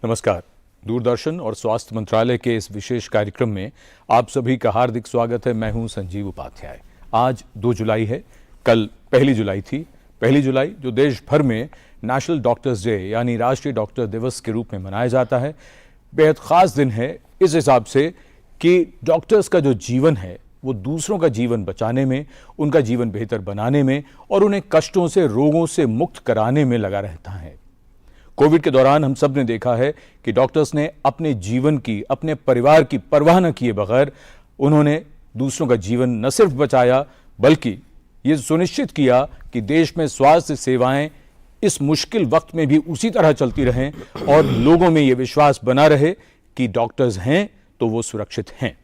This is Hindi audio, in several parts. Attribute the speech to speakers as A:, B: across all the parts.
A: नमस्कार। दूरदर्शन और स्वास्थ्य मंत्रालय के इस विशेष कार्यक्रम में आप सभी का हार्दिक स्वागत है। मैं हूं संजीव उपाध्याय। आज 2 जुलाई है, कल 1 जुलाई थी। 1 जुलाई जो देश भर में नेशनल डॉक्टर्स डे यानी राष्ट्रीय डॉक्टर दिवस के रूप में मनाया जाता है, बेहद खास दिन है इस हिसाब से कि डॉक्टर्स का जो जीवन है वो दूसरों का जीवन बचाने में, उनका जीवन बेहतर बनाने में और उन्हें कष्टों से, रोगों से मुक्त कराने में लगा रहता है। कोविड के दौरान हम सब ने देखा है कि डॉक्टर्स ने अपने जीवन की, अपने परिवार की परवाह न किए बगैर उन्होंने दूसरों का जीवन न सिर्फ बचाया बल्कि ये सुनिश्चित किया कि देश में स्वास्थ्य सेवाएं इस मुश्किल वक्त में भी उसी तरह चलती रहें और लोगों में ये विश्वास बना रहे कि डॉक्टर्स हैं तो वो सुरक्षित हैं।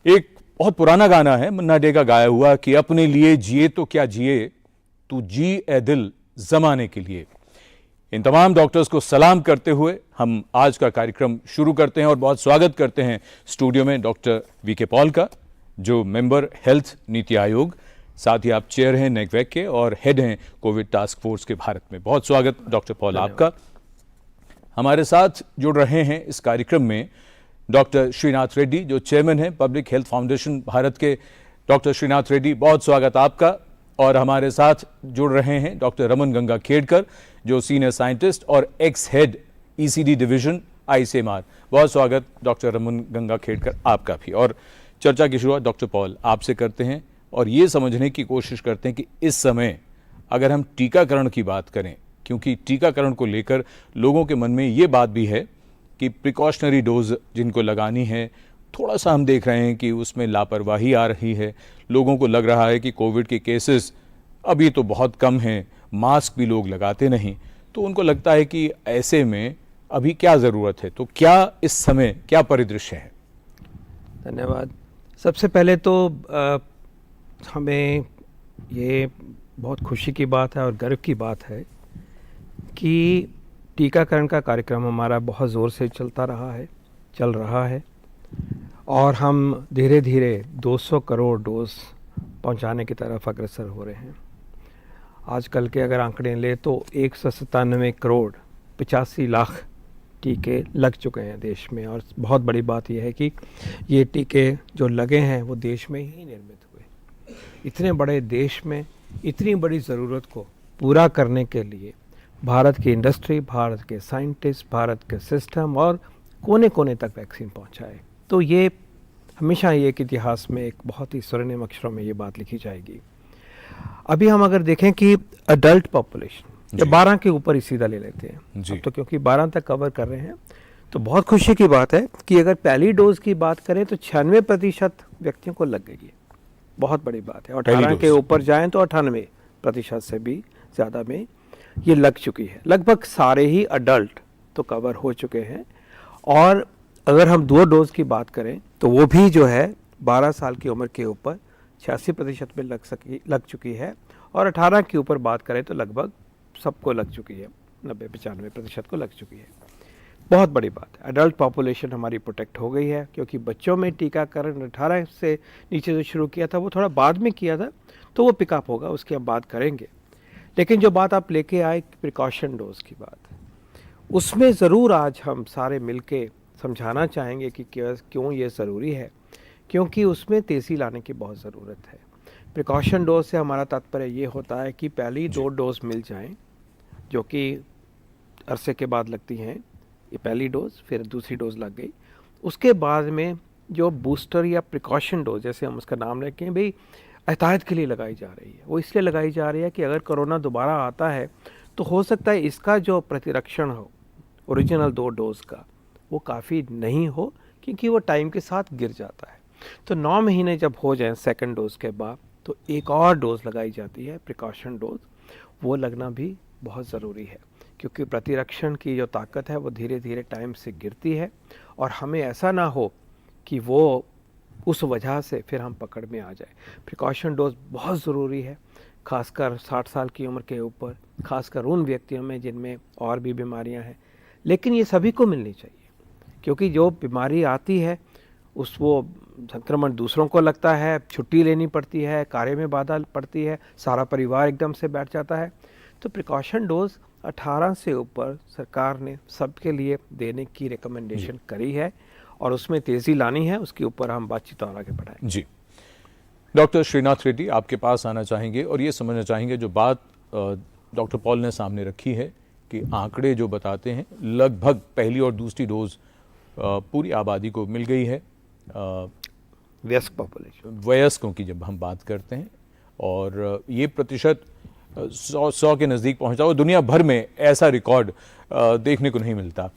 A: एक बहुत पुराना गाना है मन्ना डे का गाया हुआ कि अपने लिए जिए तो क्या जिए, तू जी ए दिल जमाने के लिए। इन तमाम डॉक्टर्स को सलाम करते हुए हम आज का कार्यक्रम शुरू करते हैं और बहुत स्वागत करते हैं स्टूडियो में डॉक्टर वीके पॉल का, जो मेंबर हेल्थ नीति आयोग, साथ ही आप चेयर हैं नेगवेक के और हेड हैं कोविड टास्क फोर्स के भारत में। बहुत स्वागत डॉक्टर पॉल आपका। हमारे साथ जुड़ रहे हैं इस कार्यक्रम में डॉक्टर श्रीनाथ रेड्डी, जो चेयरमैन हैं पब्लिक हेल्थ फाउंडेशन भारत के। डॉक्टर श्रीनाथ रेड्डी, बहुत स्वागत आपका। और हमारे साथ जुड़ रहे हैं डॉक्टर रमन गंगा खेड़कर, जो सीनियर साइंटिस्ट और x head ECD division ICMR. बहुत स्वागत डॉक्टर रमन गंगा खेड़कर आपका भी। और चर्चा की शुरुआत डॉक्टर पॉल आपसे करते हैं और ये समझने की कोशिश करते हैं कि इस समय अगर हम टीकाकरण की बात करें, क्योंकि टीकाकरण को लेकर लोगों के मन में ये बात भी है कि प्रिकॉशनरी डोज जिनको लगानी है, थोड़ा सा हम देख रहे हैं कि उसमें लापरवाही आ रही है। लोगों को लग रहा है कि कोविड के केसेस अभी तो बहुत कम हैं, मास्क भी लोग लगाते नहीं, तो उनको लगता है कि ऐसे में अभी क्या ज़रूरत है। तो क्या इस समय क्या परिदृश्य है?
B: धन्यवाद। सबसे पहले तो हमें ये बहुत खुशी की बात है और गर्व की बात है कि टीकाकरण का कार्यक्रम हमारा बहुत ज़ोर से चल रहा है और हम धीरे धीरे 200 करोड़ डोज पहुंचाने की तरफ अग्रसर हो रहे हैं। आजकल के अगर आंकड़े ले तो 197 करोड़ 85 लाख टीके लग चुके हैं देश में। और बहुत बड़ी बात यह है कि ये टीके जो लगे हैं वो देश में ही निर्मित हुए। इतने बड़े देश में इतनी बड़ी ज़रूरत को पूरा करने के लिए भारत की इंडस्ट्री, भारत के साइंटिस्ट, भारत के सिस्टम और कोने कोने तक वैक्सीन पहुंचाए, तो ये हमेशा ये एक इतिहास में एक बहुत ही स्वर्णिम अक्षरों में ये बात लिखी जाएगी। अभी हम अगर देखें कि अडल्ट पॉपुलेशन या 12 के ऊपर ही सीधा ले लेते हैं अब तो, क्योंकि 12 तक कवर कर रहे हैं, तो बहुत खुशी की बात है कि अगर पहली डोज की बात करें तो 96% व्यक्तियों को लग गई है। बहुत बड़ी बात है। 18 के ऊपर जाएं तो 98% से भी ज़्यादा में ये लग चुकी है। लगभग सारे ही अडल्ट तो कवर हो चुके हैं। और अगर हम 2 डोज की बात करें तो वो भी जो है 12 साल की उम्र के ऊपर 86% में लग चुकी है। और 18 के ऊपर बात करें तो लगभग सबको लग चुकी है, 90-95% को लग चुकी है। बहुत बड़ी बात है। अडल्ट पॉपुलेशन हमारी प्रोटेक्ट हो गई है, क्योंकि बच्चों में टीकाकरण 18 से नीचे जो शुरू किया था वो थोड़ा बाद में किया था, तो वो पिकअप होगा, उसकी हम बात करेंगे। लेकिन जो बात आप लेके आए प्रिकॉशन डोज की बात, उसमें ज़रूर आज हम सारे मिलके समझाना चाहेंगे कि क्यों ये ज़रूरी है, क्योंकि उसमें तेज़ी लाने की बहुत ज़रूरत है। प्रिकॉशन डोज से हमारा तात्पर्य ये होता है कि पहली 2 डोज मिल जाएं, जो कि अरसे के बाद लगती हैं। ये पहली डोज, फिर दूसरी डोज लग गई, उसके बाद में जो बूस्टर या प्रिकॉशन डोज, जैसे हम उसका नाम रखें भाई, एहतियात के लिए लगाई जा रही है। वो इसलिए लगाई जा रही है कि अगर कोरोना दोबारा आता है तो हो सकता है इसका जो प्रतिरक्षण हो ओरिजिनल 2 डोज का, वो काफ़ी नहीं हो, क्योंकि वो टाइम के साथ गिर जाता है। तो 9 महीने जब हो जाएं सेकंड डोज के बाद, तो एक और डोज लगाई जाती है प्रिकॉशन डोज। वो लगना भी बहुत ज़रूरी है, क्योंकि प्रतिरक्षण की जो ताकत है वो धीरे धीरे टाइम से गिरती है और हमें ऐसा ना हो कि वो उस वजह से फिर हम पकड़ में आ जाए। प्रिकॉशन डोज बहुत ज़रूरी है, खासकर 60 साल की उम्र के ऊपर, खासकर उन व्यक्तियों में जिनमें और भी बीमारियां हैं। लेकिन ये सभी को मिलनी चाहिए, क्योंकि जो बीमारी आती है वो संक्रमण दूसरों को लगता है, छुट्टी लेनी पड़ती है, कार्य में बाधा पड़ती है, सारा परिवार एकदम से बैठ जाता है। तो प्रिकॉशन डोज 18 से ऊपर सरकार ने सबके लिए देने की रिकमेंडेशन करी है और उसमें तेज़ी लानी है, उसके ऊपर हम बातचीत और आगे बढ़ाएं।
A: जी, डॉक्टर श्रीनाथ रेड्डी आपके पास आना चाहेंगे और ये समझना चाहेंगे जो बात डॉक्टर पॉल ने सामने रखी है कि आंकड़े जो बताते हैं लगभग पहली और दूसरी डोज पूरी आबादी को मिल गई है,
B: वयस्क पॉपुलेशन,
A: वयस्कों की जब हम बात करते हैं, और ये प्रतिशत 100 के नज़दीक पहुंचा और दुनिया भर में ऐसा रिकॉर्ड देखने को नहीं मिलता।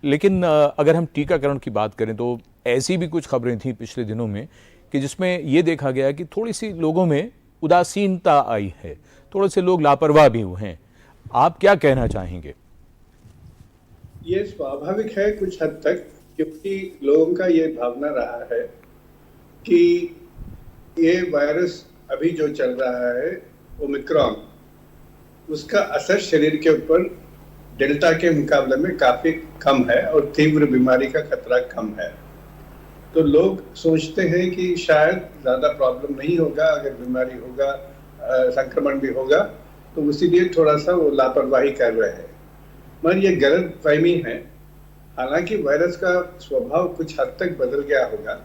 A: लेकिन अगर हम टीकाकरण की बात करें तो ऐसी भी कुछ खबरें थीं पिछले दिनों में कि जिसमें ये देखा गया कि थोड़ी सी लोगों में उदासीनता आई है, थोड़े से लोग लापरवाह भी हुए हैं। आप क्या कहना चाहेंगे?
C: ये स्वाभाविक है कुछ हद तक, क्योंकि लोगों का ये भावना रहा है कि ये वायरस अभी जो चल रहा है ओमिक्रॉन, उसका असर शरीर के ऊपर डेल्टा के मुकाबले में काफी कम है और तीव्र बीमारी का खतरा कम है। तो लोग सोचते हैं कि शायद ज्यादा प्रॉब्लम नहीं होगा, अगर बीमारी होगा, संक्रमण भी होगा, तो इसीलिए थोड़ा सा वो लापरवाही कर रहे हैं। मगर ये गलत फहमी है। हालांकि वायरस का स्वभाव कुछ हद तक बदल गया होगा।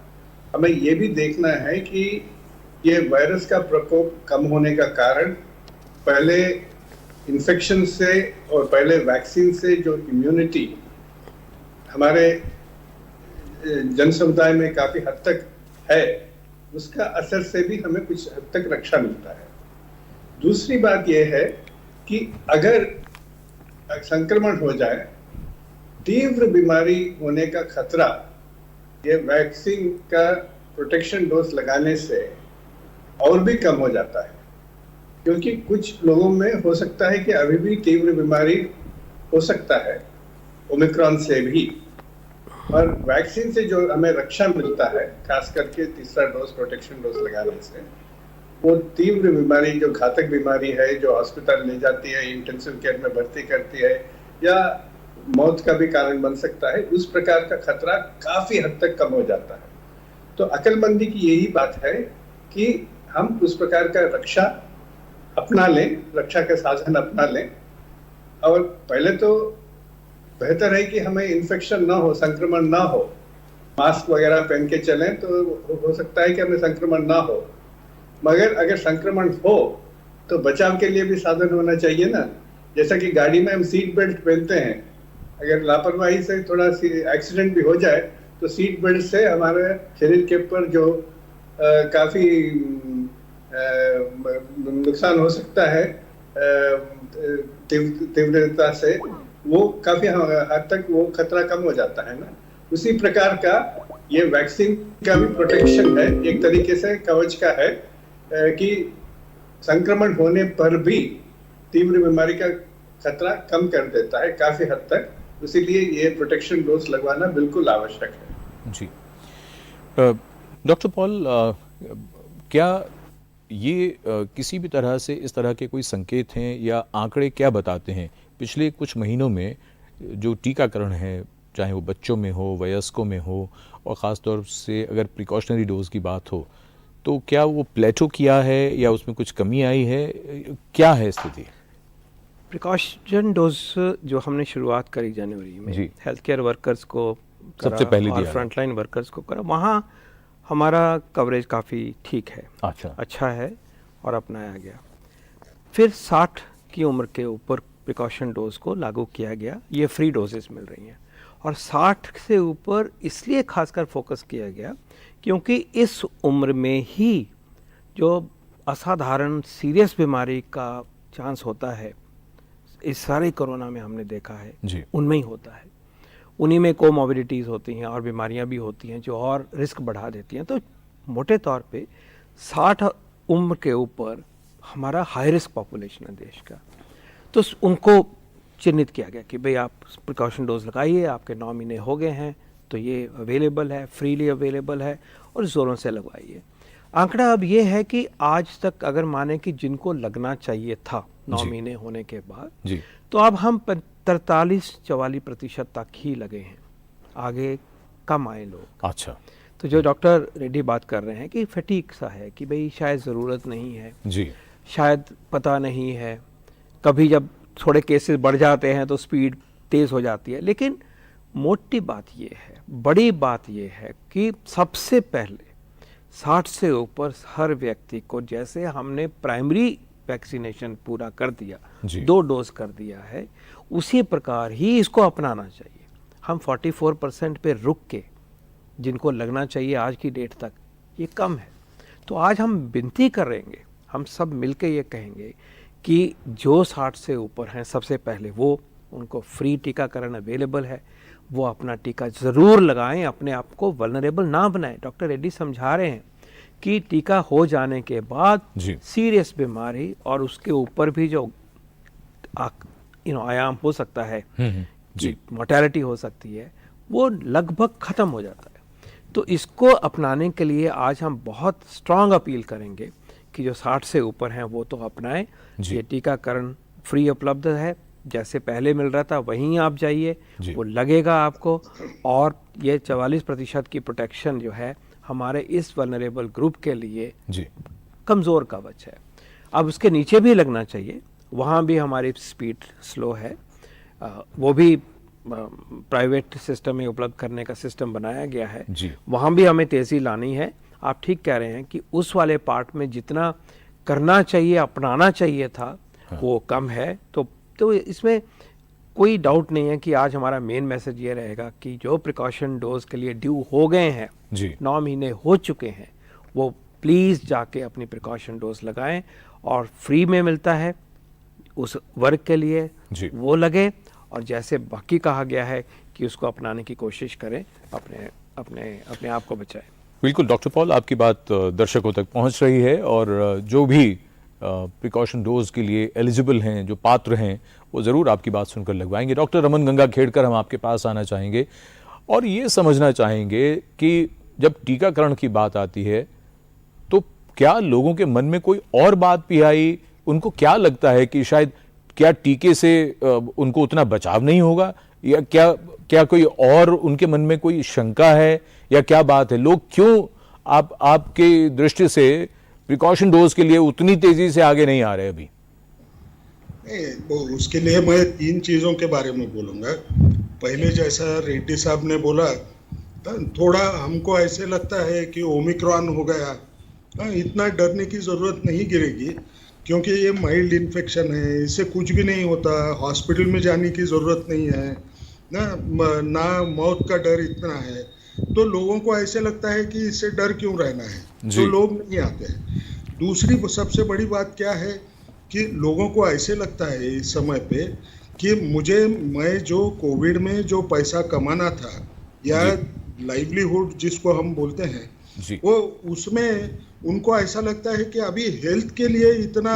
C: हमें ये भी देखना है कि ये वायरस का प्रकोप कम होने का कारण पहले इन्फेक्शन से और पहले वैक्सीन से जो इम्यूनिटी हमारे जन समुदाय में काफी हद तक है, उसका असर से भी हमें कुछ हद तक रक्षा मिलता है। दूसरी बात यह है कि अगर संक्रमण हो जाए, तीव्र बीमारी होने का खतरा ये वैक्सीन का प्रोटेक्शन डोज लगाने से और भी कम हो जाता है, क्योंकि कुछ लोगों में हो सकता है कि अभी भी तीव्र बीमारी हो सकता है ओमिक्रॉन से भी, और वैक्सीन से जो हमें रक्षा मिलता है, खास करके तीसरा डोज प्रोटेक्शन डोज लगाने से, वो तीव्र बीमारी जो घातक बीमारी है, जो हॉस्पिटल ले जाती है, इंटेंसिव केयर में भर्ती करती है या मौत का भी कारण बन सकता है, उस प्रकार का खतरा काफी हद तक कम हो जाता है। तो अक्लमंदी की यही बात है कि हम उस प्रकार का रक्षा अपना लें, रक्षा के साधन अपना लें, और पहले तो बेहतर है कि हमें इन्फेक्शन ना हो, संक्रमण ना हो, मास्क वगैरह पहन के चलें तो हो सकता है कि हमें संक्रमण ना हो। मगर अगर संक्रमण हो तो बचाव के लिए भी साधन होना चाहिए ना। जैसा कि गाड़ी में हम सीट बेल्ट पहनते हैं, अगर लापरवाही से थोड़ा सी एक्सीडेंट भी हो जाए तो सीट बेल्ट से हमारे शरीर के ऊपर जो काफी नुकसान हो सकता है तीव्रता से, वो काफी हद तक वो खतरा कम हो जाता है ना। उसी प्रकार का ये वैक्सीन का भी प्रोटेक्शन है, एक तरीके से कवच का है कि संक्रमण होने पर भी तीव्र बीमारी का खतरा कम कर देता है काफी हद तक। इसीलिए ये प्रोटेक्शन डोज लगवाना बिल्कुल आवश्यक है।
A: जी, डॉक्टर पॉल, क्या ये किसी भी तरह से इस तरह के कोई संकेत हैं या आंकड़े क्या बताते हैं पिछले कुछ महीनों में जो टीकाकरण है, चाहे वो बच्चों में हो, वयस्कों में हो, और ख़ास तौर से अगर प्रिकॉशनरी डोज की बात हो, तो क्या वो प्लेटो किया है या उसमें कुछ कमी आई है, क्या है स्थिति?
B: प्रिकॉशन डोज जो हमने शुरुआत करी जनवरी में, हेल्थ केयर वर्कर्स को
A: सबसे पहले
B: और फ्रंटलाइन वर्कर्स को करा, वहाँ हमारा कवरेज काफ़ी ठीक है, अच्छा है और अपनाया गया। फिर 60 की उम्र के ऊपर प्रिकॉशन डोज को लागू किया गया, ये फ्री डोजेस मिल रही हैं। और 60 से ऊपर इसलिए खासकर फोकस किया गया क्योंकि इस उम्र में ही जो असाधारण सीरियस बीमारी का चांस होता है, इस सारे कोरोना में हमने देखा है, उनमें ही होता है। उन्हीं में कोमॉर्बिडिटीज़ होती हैं और बीमारियां भी होती हैं जो और रिस्क बढ़ा देती हैं। तो मोटे तौर पे 60 उम्र के ऊपर हमारा हाई रिस्क पॉपुलेशन है देश का, तो उनको चिन्हित किया गया कि भाई आप प्रिकॉशन डोज लगाइए, आपके 9 महीने हो गए हैं तो ये अवेलेबल है, फ्रीली अवेलेबल है, और ज़ोरों से लगवाइए। आंकड़ा अब ये है कि आज तक अगर माने कि जिनको लगना चाहिए था 9 महीने होने के बाद, तो अब हम 43-44% तक ही लगे हैं, आगे कम आए लोग।
A: अच्छा,
B: तो जो डॉक्टर रेड्डी बात कर रहे हैं कि फटीक सा है कि भाई शायद ज़रूरत नहीं है,
A: जी,
B: शायद पता नहीं है, कभी जब थोड़े केसेस बढ़ जाते हैं तो स्पीड तेज़ हो जाती है। लेकिन मोटी बात ये है, बड़ी बात ये है कि सबसे पहले 60 से ऊपर हर व्यक्ति को, जैसे हमने प्राइमरी वैक्सीनेशन पूरा कर दिया, 2 डोज कर दिया है, उसी प्रकार ही इसको अपनाना चाहिए। हम 44% पे रुक के, जिनको लगना चाहिए आज की डेट तक, ये कम है। तो आज हम विनती करेंगे, हम सब मिलके ये कहेंगे कि जो 60 से ऊपर हैं, सबसे पहले वो, उनको फ्री टीकाकरण अवेलेबल है, वो अपना टीका ज़रूर लगाएं, अपने आप को वल्नरेबल ना बनाएं। डॉक्टर रेड्डी समझा रहे हैं कि टीका हो जाने के बाद सीरियस बीमारी और उसके ऊपर भी जो आयाम हो सकता है, मोर्टेलिटी हो सकती है, वो लगभग ख़त्म हो जाता है। तो इसको अपनाने के लिए आज हम बहुत स्ट्रांग अपील करेंगे कि जो 60 से ऊपर हैं वो तो अपनाएं। ये टीकाकरण फ्री उपलब्ध है, जैसे पहले मिल रहा था वहीं आप जाइए, वो लगेगा आपको। और ये 44% की प्रोटेक्शन जो है हमारे इस वल्नरेबल ग्रुप के लिए कमज़ोर कवच है। अब उसके नीचे भी लगना चाहिए, वहाँ भी हमारी स्पीड स्लो है, वो भी प्राइवेट सिस्टम में उपलब्ध करने का सिस्टम बनाया गया है, वहाँ भी हमें तेज़ी लानी है। आप ठीक कह रहे हैं कि उस वाले पार्ट में जितना करना चाहिए, अपनाना चाहिए था, वो कम है। तो इसमें कोई डाउट नहीं है कि आज हमारा मेन मैसेज ये रहेगा कि जो प्रिकॉशन डोज के लिए ड्यू हो गए हैं, 9 महीने हो चुके हैं, वो प्लीज़ जाके अपनी प्रिकॉशन डोज लगाएं, और फ्री में मिलता है उस वर्ग के लिए, वो लगे। और जैसे बाकी कहा गया है कि उसको अपनाने की कोशिश करें, अपने आप को बचाएं।
A: बिल्कुल डॉक्टर पॉल, आपकी बात दर्शकों तक पहुंच रही है, और जो भी प्रिकॉशन डोज के लिए एलिजिबल हैं, जो पात्र हैं, वो ज़रूर आपकी बात सुनकर लगवाएंगे। डॉक्टर रमन गंगाखेड़कर, हम आपके पास आना चाहेंगे और ये समझना चाहेंगे कि जब टीकाकरण की बात आती है तो क्या लोगों के मन में कोई और बात भी आई? उनको क्या लगता है कि शायद क्या टीके से उनको उतना बचाव नहीं होगा, या क्या कोई और उनके मन में कोई शंका है, या क्या बात है? लोग क्यों आपके दृष्टि से प्रिकॉशन डोज के लिए उतनी तेजी से आगे नहीं आ रहे अभी?
D: वो उसके लिए मैं 3 चीज़ों के बारे में बोलूँगा। पहले जैसा रेड्डी साहब ने बोला, थोड़ा हमको ऐसे लगता है कि ओमिक्रॉन हो गया, इतना डरने की ज़रूरत नहीं गिरेगी, क्योंकि ये माइल्ड इन्फेक्शन है, इससे कुछ भी नहीं होता, हॉस्पिटल में जाने की ज़रूरत नहीं है ना मौत का डर इतना है। तो लोगों को ऐसे लगता है कि इससे डर क्यों रहना है, तो लोग नहीं आते हैं। दूसरी सबसे बड़ी बात क्या है कि लोगों को ऐसे लगता है इस समय पे कि मैं जो कोविड में जो पैसा कमाना था, या लाइवलीहुड जिसको हम बोलते हैं, वो उसमें उनको ऐसा लगता है कि अभी हेल्थ के लिए इतना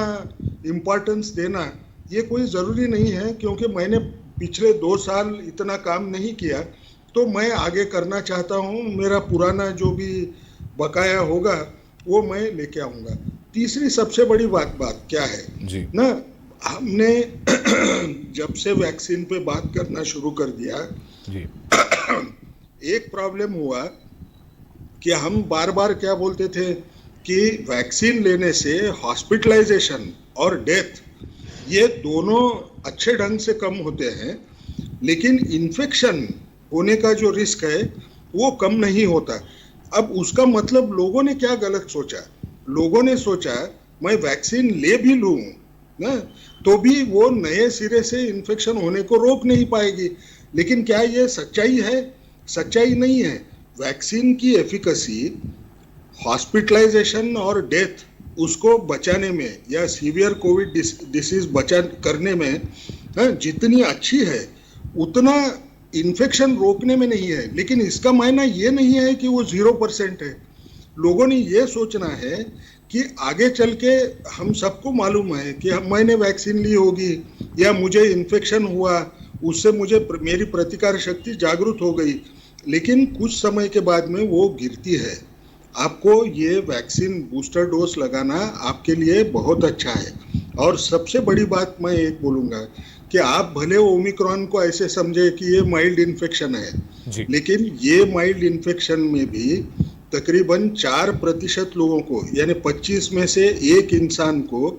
D: इम्पोर्टेंस देना ये कोई ज़रूरी नहीं है, क्योंकि मैंने पिछले 2 साल इतना काम नहीं किया, तो मैं आगे करना चाहता हूँ, मेरा पुराना जो भी बकाया होगा वो मैं लेके आऊँगा। तीसरी सबसे बड़ी बात क्या है ना, हमने जब से वैक्सीन पे बात करना शुरू कर दिया, एक प्रॉब्लम हुआ कि हम बार बार क्या बोलते थे कि वैक्सीन लेने से हॉस्पिटलाइजेशन और डेथ ये दोनों अच्छे ढंग से कम होते हैं, लेकिन इन्फेक्शन होने का जो रिस्क है वो कम नहीं होता। अब उसका मतलब लोगों ने क्या गलत सोचा, लोगों ने सोचा मैं वैक्सीन ले भी लूँ ना तो भी वो नए सिरे से इन्फेक्शन होने को रोक नहीं पाएगी। लेकिन क्या ये सच्चाई है? सच्चाई नहीं है। वैक्सीन की एफिकेसी हॉस्पिटलाइजेशन और डेथ उसको बचाने में या सीवियर कोविड डिसीज करने में जितनी अच्छी है उतना इन्फेक्शन रोकने में नहीं है। लेकिन इसका मायना ये नहीं है कि वो 0% है। लोगों ने ये सोचना है कि आगे चल के हम सबको मालूम है कि मैंने वैक्सीन ली होगी या मुझे इन्फेक्शन हुआ, उससे मेरी प्रतिकार शक्ति जागरूक हो गई, लेकिन कुछ समय के बाद में वो गिरती है। आपको ये वैक्सीन बूस्टर डोज लगाना आपके लिए बहुत अच्छा है। और सबसे बड़ी बात मैं एक बोलूँगा कि आप भले ओमिक्रॉन को ऐसे समझे कि ये माइल्ड इन्फेक्शन है, लेकिन ये माइल्ड इन्फेक्शन में भी तकरीबन 4% लोगों को, यानी 25 में से एक इंसान को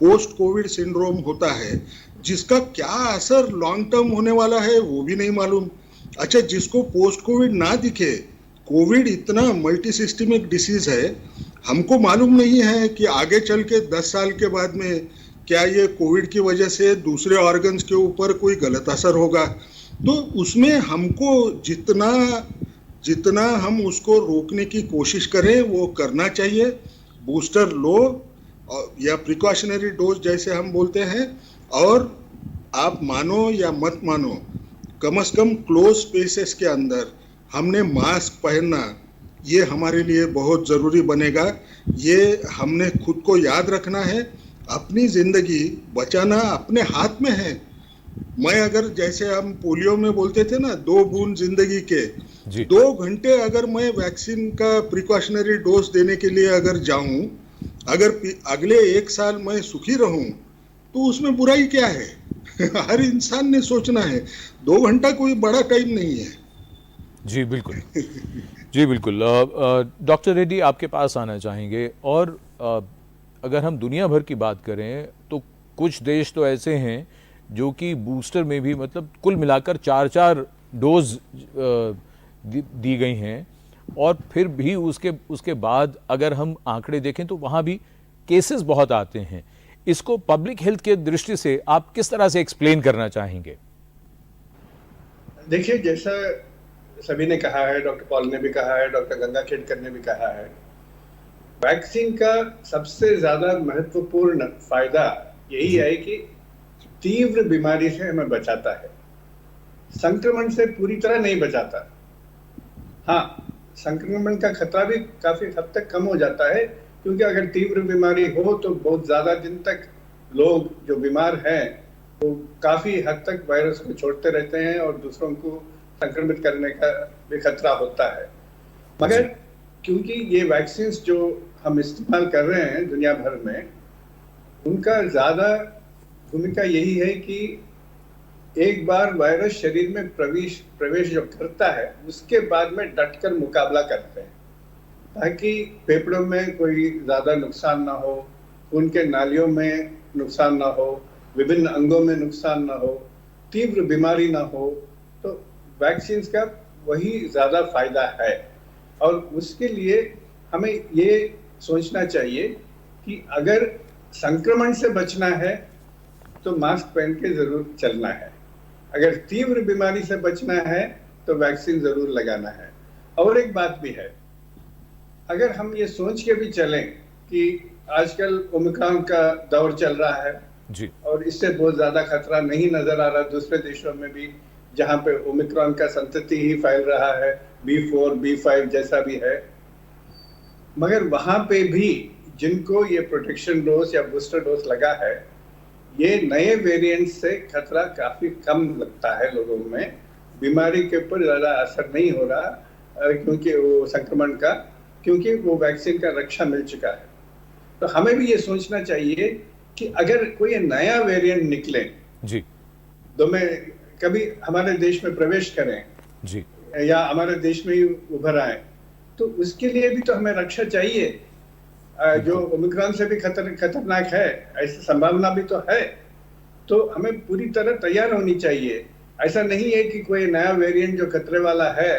D: पोस्ट कोविड सिंड्रोम होता है, जिसका क्या असर लॉन्ग टर्म होने वाला है वो भी नहीं मालूम। अच्छा, जिसको पोस्ट कोविड ना दिखे, कोविड इतना मल्टी सिस्टमिक डिसीज है, हमको मालूम नहीं है कि आगे चल के 10 साल के बाद में क्या ये कोविड की वजह से दूसरे ऑर्गन्स के ऊपर कोई गलत असर होगा। तो उसमें हमको जितना हम उसको रोकने की कोशिश करें वो करना चाहिए। बूस्टर लो या प्रिकॉशनरी डोज जैसे हम बोलते हैं, और आप मानो या मत मानो, कम से कम क्लोज स्पेसेस के अंदर हमने मास्क पहनना ये हमारे लिए बहुत ज़रूरी बनेगा। ये हमने खुद को याद रखना है। अपनी ज़िंदगी बचाना अपने हाथ में है। मैं अगर जैसे हम पोलियो में बोलते थे ना, 2 बूंद जिंदगी के, 2 घंटे अगर मैं वैक्सीन का प्रिकॉशनरी डोज देने के लिए अगर जाऊं, अगर अगले 1 साल मैं सुखी रहूं, तो उसमें बुराई क्या है? हर इंसान ने सोचना है। 2 घंटा कोई बड़ा टाइम नहीं है।
A: जी बिल्कुल। जी बिल्कुल। डॉक्टर रेड्डी, आपके पास आना चाहेंगे। और अगर हम दुनिया भर की बात करें तो कुछ देश तो ऐसे हैं जो कि बूस्टर में भी मतलब कुल मिलाकर 4-4 डोज दी गई हैं, और फिर भी उसके बाद अगर हम आंकड़े देखें तो वहाँ भी केसेस बहुत आते हैं। इसको पब्लिक हेल्थ के दृष्टि से आप किस तरह से एक्सप्लेन करना चाहेंगे?
C: देखिए, जैसा सभी ने कहा है, डॉक्टर पॉल ने भी कहा है, डॉक्टर गंगा खेडकर ने भी कहा है, वैक्सीन का सबसे ज्यादा महत्वपूर्ण फायदा यही है कि तीव्र बीमारी से हमें बचाता है, संक्रमण से पूरी तरह नहीं बचाता। हाँ, संक्रमण का खतरा भी काफी हद तक कम हो जाता है, क्योंकि अगर तीव्र बीमारी हो तो बहुत ज्यादा दिन तक लोग जो बीमार हैं वो काफी हद तक वायरस को छोड़ते रहते हैं और दूसरों को संक्रमित करने का भी खतरा होता है। मगर क्योंकि ये वैक्सीन जो हम इस्तेमाल कर रहे हैं दुनिया भर में, उनका ज्यादा भूमिका यही है कि एक बार वायरस शरीर में प्रवेश जो करता है उसके बाद में डटकर मुकाबला करते हैं, ताकि फेफड़ों में कोई ज्यादा नुकसान ना हो, खून के नालियों में नुकसान ना हो, विभिन्न अंगों में नुकसान ना हो, तीव्र बीमारी ना हो। तो वैक्सीन का वही ज्यादा फायदा है। और उसके लिए हमें ये सोचना चाहिए कि अगर संक्रमण से बचना है तो मास्क पहन के जरूर चलना है, अगर तीव्र बीमारी से बचना है तो वैक्सीन जरूर लगाना है। और एक बात भी है, अगर हम ये सोच के भी चलें कि आजकल ओमिक्रॉन का दौर चल रहा है
A: जी, और
C: इससे बहुत ज्यादा खतरा नहीं नजर आ रहा दूसरे देशों में भी, जहां पे ओमिक्रॉन का संतति ही फैल रहा है, B4, B5 जैसा भी है, मगर वहां पे भी जिनको ये प्रोटेक्शन डोज या बूस्टर डोज लगा है, ये नए वेरिएंट से खतरा काफी कम लगता है लोगों में। बीमारी के ऊपर ज्यादा असर नहीं हो रहा क्योंकि वो संक्रमण का, क्योंकि वो वैक्सीन का रक्षा मिल चुका है। तो हमें भी ये सोचना चाहिए कि अगर कोई नया वेरिएंट निकले
A: जी,
C: तो मैं कभी हमारे देश में प्रवेश करें
A: जी,
C: या हमारे देश में ही उभर आए, तो उसके लिए भी तो हमें रक्षा चाहिए। जो ओमिक्रॉन से भी खतरनाक है, ऐसी संभावना भी तो है, तो हमें पूरी तरह तैयार होनी चाहिए। ऐसा नहीं है कि कोई नया वेरिएंट जो खतरे वाला है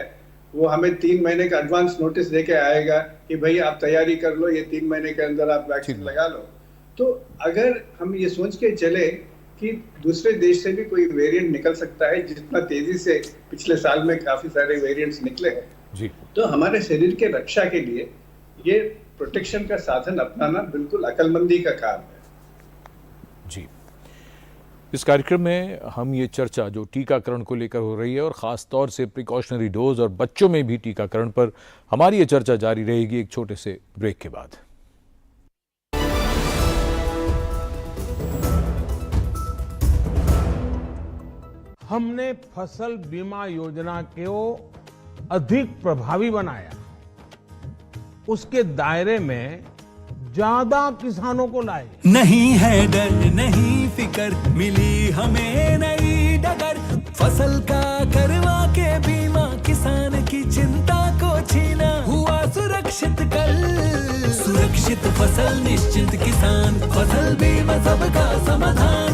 C: वो हमें 3 महीने का एडवांस नोटिस देके आएगा कि भाई आप तैयारी कर लो, ये 3 महीने के अंदर आप वैक्सीन लगा लो। तो अगर हम ये सोच के चले कि दूसरे देश से भी कोई वेरिएंट निकल सकता है, जितना तेजी से पिछले साल में काफी सारे वेरिएंट्स निकले हैं
A: जी,
C: तो हमारे शरीर के रक्षा के लिए ये प्रोटेक्शन का साधन अपनाना बिल्कुल अक्लमंदी का काम है।
A: जी। इस कार्यक्रम में हम ये चर्चा जो टीकाकरण को लेकर हो रही है और ख़ास तौर से प्रिकॉशनरी डोज और बच्चों में भी टीकाकरण पर हमारी ये चर्चा जारी रहेगी एक छोटे से ब्रेक के बाद।
E: हमने फसल बीमा योजना को अधिक प्रभावी बनाया, उसके दायरे में ज्यादा किसानों को लाए।
F: नहीं है डर नहीं फिकर, मिली हमें नई डगर, फसल का करवा के बीमा किसान की चिंता को छीना, हुआ सुरक्षित कल सुरक्षित फसल निश्चिंत किसान, फसल बीमा सबका समाधान।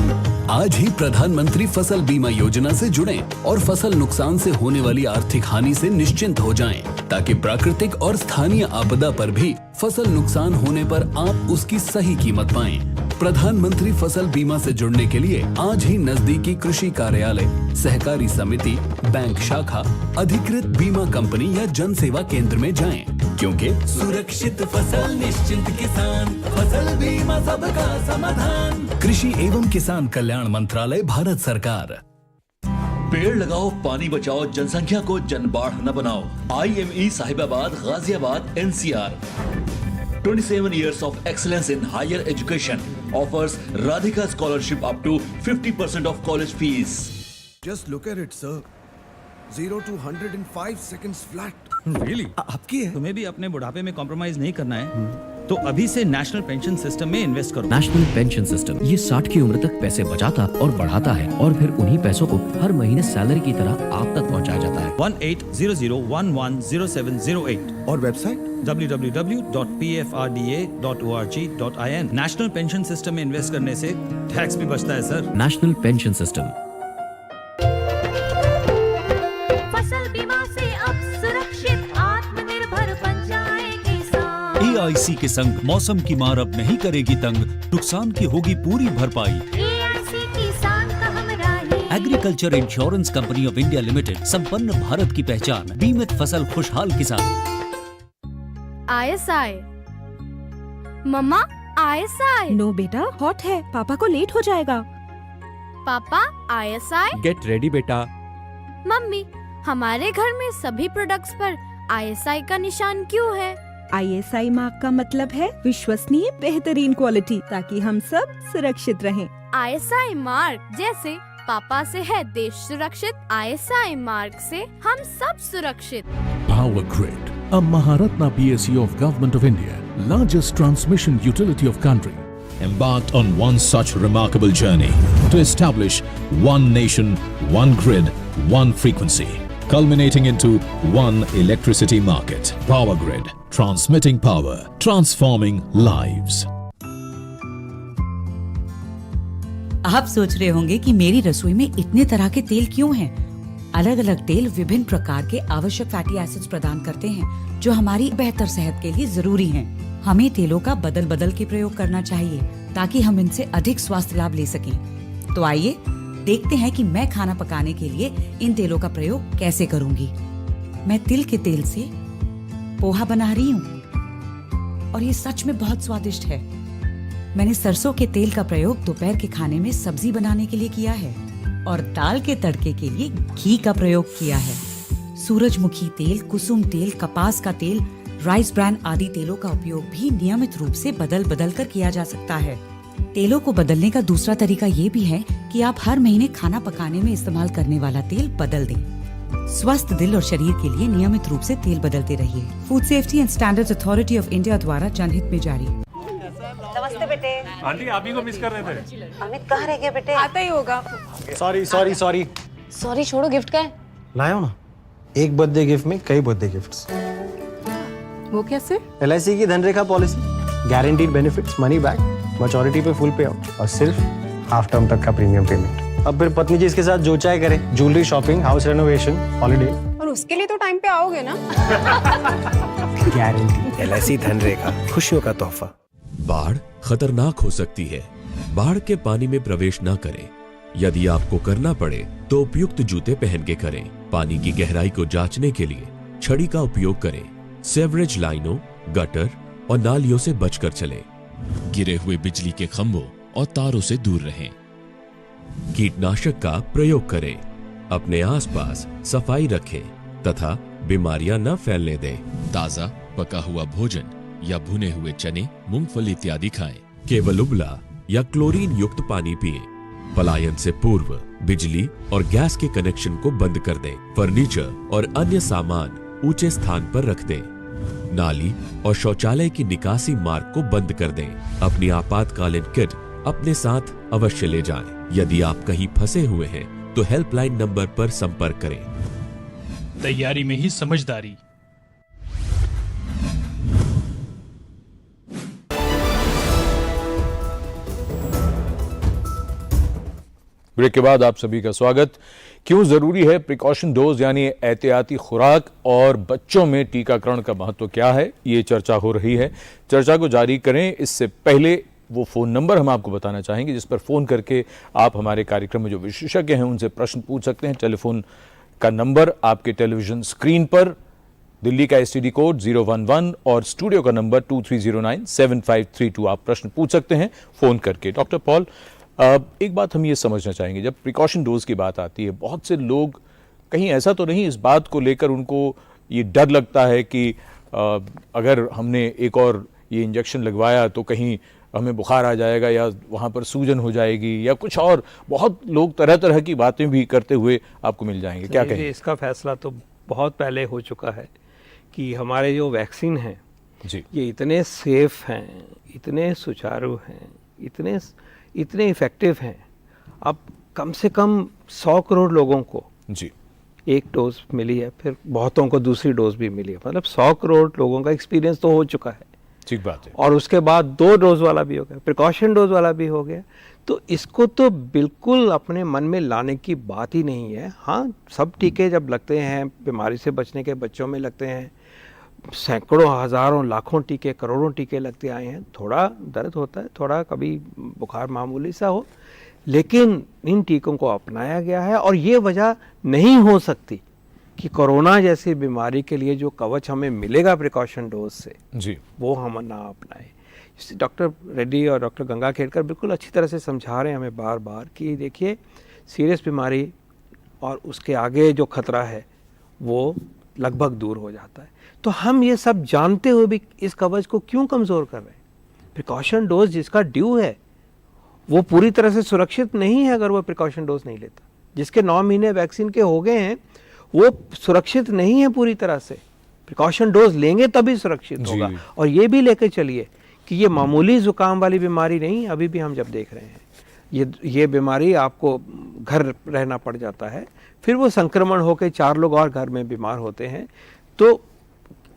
F: आज ही प्रधानमंत्री फसल बीमा योजना से जुड़ें और फसल नुकसान से होने वाली आर्थिक हानि से निश्चिंत हो जाएं, ताकि प्राकृतिक और स्थानीय आपदा पर भी फसल नुकसान होने पर आप उसकी सही कीमत पाएं। प्रधानमंत्री फसल बीमा से जुड़ने के लिए आज ही नजदीकी कृषि कार्यालय, सहकारी समिति, बैंक शाखा, अधिकृत बीमा कंपनी या जन सेवा केंद्र में जाएं, क्योंकि सुरक्षित फसल निश्चिंत किसान, फसल बीमा सबका समाधान। कृषि एवं किसान कल्याण मंत्रालय, भारत सरकार।
G: पेड़ लगाओ, पानी बचाओ, जनसंख्या को जनबाढ़ न बनाओ। IME Sahibabad, Ghaziabad, NCR। 27 years of excellence in higher education offers Radhika scholarship up to 50% of college fees.
H: Just look at it, sir. 0 to 100 in 5 seconds flat.
I: Really?
H: आपकी है?
I: तुम्हें भी अपने बुढ़ापे में कॉम्प्रोमाइज नहीं करना है, तो अभी से नेशनल पेंशन सिस्टम में इन्वेस्ट करो।
J: नेशनल पेंशन सिस्टम, ये 60 की उम्र तक पैसे बचाता और बढ़ाता है और फिर उन्हीं पैसों को हर महीने सैलरी की तरह आप तक पहुंचाया जाता है।
I: 1800110708
H: और website
I: www.pfrda.org.in। National pension system में इन्वेस्ट करने से टैक्स भी बचता है सर।
J: National pension system.
K: फसल बीमा से अब सुरक्षित आत्मनिर्भर बन जाए किसान।
F: AIC के संग मौसम की मार अब नहीं करेगी तंग, नुकसान की होगी पूरी भरपाई।
K: AIC किसान का हमराही।
F: Agriculture insurance company of India limited, संपन्न भारत की पहचान, बीमित फसल खुशहाल किसान।
K: ISI। Mamma ISI।
L: नो बेटा, हॉट है, पापा को लेट हो जाएगा।
K: पापा ISI।
J: गेट रेडी बेटा।
K: मम्मी, हमारे घर में सभी प्रोडक्ट्स पर ISI का निशान क्यों है?
L: ISI मार्क का मतलब है विश्वसनीय बेहतरीन क्वालिटी, ताकि हम सब सुरक्षित रहें।
K: ISI मार्क जैसे पापा से है देश सुरक्षित, ISI मार्क से हम सब सुरक्षित।
M: Power Grid, a Maharatna PSU of Government of India, largest transmission utility of country,
N: embarked on one such remarkable journey to establish one nation, one grid, one frequency, culminating into one electricity market. Power Grid, transmitting power, transforming lives.
O: आप सोच रहे होंगे कि मेरी रसोई में इतने तरह के तेल क्यों हैं? अलग अलग तेल विभिन्न प्रकार के आवश्यक फैटी एसिड्स प्रदान करते हैं, जो हमारी बेहतर सेहत के लिए जरूरी हैं। हमें तेलों का बदल बदल के प्रयोग करना चाहिए, ताकि हम इनसे अधिक स्वास्थ्य लाभ ले सकें। तो आइए देखते हैं कि मैं खाना पकाने के लिए इन तेलों का प्रयोग कैसे करूंगी। मैं तिल के तेल से पोहा बना रही हूँ और ये सच में बहुत स्वादिष्ट है। मैंने सरसों के तेल का प्रयोग दोपहर के खाने में सब्जी बनाने के लिए किया है और दाल के तड़के के लिए घी का प्रयोग किया है। सूरजमुखी तेल, कुसुम तेल, कपास का तेल, राइस ब्रान आदि तेलों का उपयोग भी नियमित रूप से बदल बदल कर किया जा सकता है। तेलों को बदलने का दूसरा तरीका ये भी है कि आप हर महीने खाना पकाने में इस्तेमाल करने वाला तेल बदल दें। स्वस्थ दिल और शरीर के लिए नियमित रूप से तेल बदलते रहिए। Food safety and standards authority of India द्वारा जनहित में जारी।
P: नमस्ते बेटे।
Q: आंटी, आप ही को मिस कर रहे थे।
P: अमित कहाँ रह गया बेटे?
R: आता ही होगा।
Q: सॉरी।
P: सॉरी छोड़ो, गिफ्ट का है?
Q: लाया ना, एक बर्थडे गिफ्ट में कई बर्थडे गिफ्ट्स।
R: वो कैसे?
Q: LIC की Dhanrekha policy, guaranteed benefits, money back, maturity पे फुल पे आउट और सिर्फ हाफ टर्म तक का प्रीमियम पेमेंट। अब फिर पत्नी जी इसके साथ जो चाहे करे, jewellery shopping, house renovation, holiday.
R: और उसके लिए तो टाइम पे आओगे ना?
Q: गारंटी। LIC धनरेखा, खुशियों का तोहफा।
N: बाढ़ खतरनाक हो सकती है। बाढ़ के पानी में प्रवेश न करें। यदि आपको करना पड़े तो उपयुक्त जूते पहन के करें। पानी की गहराई को जांचने के लिए छड़ी का उपयोग करें। सेवरेज लाइनों, गटर और नालियों से बचकर चलें। गिरे हुए बिजली के खंभों और तारों से दूर रहें। कीटनाशक का प्रयोग करें। अपने आसपास सफाई रखें तथा बीमारियां न फैलने दें। ताजा पका हुआ भोजन या भुने हुए चने, मूंगफली इत्यादि खाएं। केवल उबला या क्लोरीन युक्त पानी पिएं। पलायन से पूर्व बिजली और गैस के कनेक्शन को बंद कर दें। फर्नीचर और अन्य सामान ऊंचे स्थान पर रख दें। नाली और शौचालय की निकासी मार्ग को बंद कर दें। अपनी आपातकालीन किट अपने साथ अवश्य ले जाएं। यदि आप कहीं फंसे हुए हैं तो हेल्पलाइन नंबर पर संपर्क करें।
S: तैयारी में ही समझदारी।
A: ब्रेक के बाद आप सभी का स्वागत। क्यों जरूरी है प्रिकॉशन डोज यानी एहतियाती खुराक और बच्चों में टीकाकरण का महत्व क्या है, ये चर्चा हो रही है। चर्चा को जारी करें इससे पहले वो फोन नंबर हम आपको बताना चाहेंगे जिस पर फोन करके आप हमारे कार्यक्रम में जो विशेषज्ञ हैं उनसे प्रश्न पूछ सकते हैं। टेलीफोन का नंबर आपके टेलीविजन स्क्रीन पर, दिल्ली का एसटीडी कोड 011 और स्टूडियो का नंबर 23097532। आप प्रश्न पूछ सकते हैं फोन करके। डॉक्टर पॉल, एक बात हम ये समझना चाहेंगे, जब प्रिकॉशन डोज की बात आती है, बहुत से लोग कहीं ऐसा तो नहीं इस बात को लेकर उनको ये डर लगता है कि अगर हमने एक और ये इंजेक्शन लगवाया तो कहीं हमें बुखार आ जाएगा या वहाँ पर सूजन हो जाएगी या कुछ और, बहुत लोग तरह तरह की बातें भी करते हुए आपको मिल जाएंगे, क्या कहें?
B: इसका फैसला तो बहुत पहले हो चुका है कि हमारे जो वैक्सीन हैं
A: जी,
B: ये इतने सेफ हैं, इतने सुचारू हैं, इतने इफ़ेक्टिव हैं। अब कम से कम 100 करोड़ लोगों को
A: जी
B: एक डोज मिली है, फिर बहुतों को दूसरी डोज भी मिली है, मतलब 100 करोड़ लोगों का एक्सपीरियंस तो हो चुका है।
A: ठीक बात है।
B: और उसके बाद 2 डोज वाला भी हो गया, प्रिकॉशन डोज वाला भी हो गया, तो इसको तो बिल्कुल अपने मन में लाने की बात ही नहीं है। हाँ, सब टीके जब लगते हैं बीमारी से बचने के, बच्चों में लगते हैं, सैकड़ों, हज़ारों, लाखों टीके, करोड़ों टीके लगते आए हैं, थोड़ा दर्द होता है, थोड़ा कभी बुखार मामूली सा हो, लेकिन इन टीकों को अपनाया गया है। और ये वजह नहीं हो सकती कि कोरोना जैसी बीमारी के लिए जो कवच हमें मिलेगा प्रिकॉशन डोज से
A: जी,
B: वो हम ना अपनाएं। डॉक्टर रेड्डी और डॉक्टर गंगाखेड़कर बिल्कुल अच्छी तरह से समझा रहे हैं हमें बार बार कि देखिए, सीरियस बीमारी और उसके आगे जो खतरा है वो लगभग दूर हो जाता है। तो हम ये सब जानते हुए भी इस कवच को क्यों कमज़ोर कर रहे हैं? प्रिकॉशन डोज जिसका ड्यू है वो पूरी तरह से सुरक्षित नहीं है अगर वो प्रिकॉशन डोज नहीं लेता। जिसके 9 महीने वैक्सीन के हो गए हैं वो सुरक्षित नहीं है पूरी तरह से। प्रिकॉशन डोज लेंगे तभी सुरक्षित होगा। और ये भी लेके चलिए कि ये मामूली जुकाम वाली बीमारी नहीं, अभी भी हम जब देख रहे हैं ये बीमारी आपको घर रहना पड़ जाता है, फिर वो संक्रमण होकर 4 लोग और घर में बीमार होते हैं। तो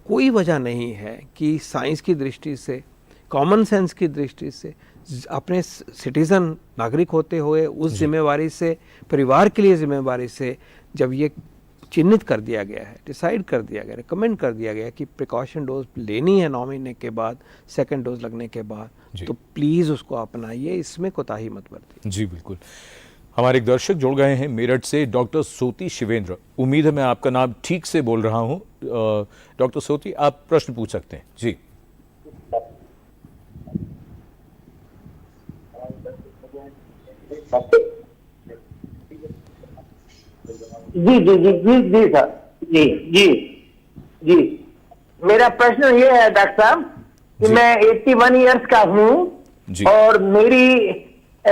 B: कोई वजह नहीं है कि साइंस की दृष्टि से, कॉमन सेंस की दृष्टि से, अपने सिटीज़न नागरिक होते हुए उस जिम्मेवारी से, परिवार के लिए जिम्मेवारी से, जब ये चिन्हित कर दिया गया है, डिसाइड कर दिया गया, रिकमेंड कर दिया गया कि प्रिकॉशन डोज लेनी है 9 महीने के बाद, सेकंड डोज लगने के बाद, तो प्लीज़ उसको अपनाइए, इसमें कोताही मत बरतिए।
A: जी बिल्कुल। हमारे एक दर्शक जुड़ गए हैं मेरठ से, डॉक्टर सोती शिवेंद्र। उम्मीद है मैं आपका नाम ठीक से बोल रहा हूं। डॉक्टर सोती, आप प्रश्न पूछ सकते हैं। जी
T: जी जी जी जी जी सर, जी जी जी। मेरा प्रश्न ये है डॉक्टर साहब कि मैं 81 इयर्स का हूँ और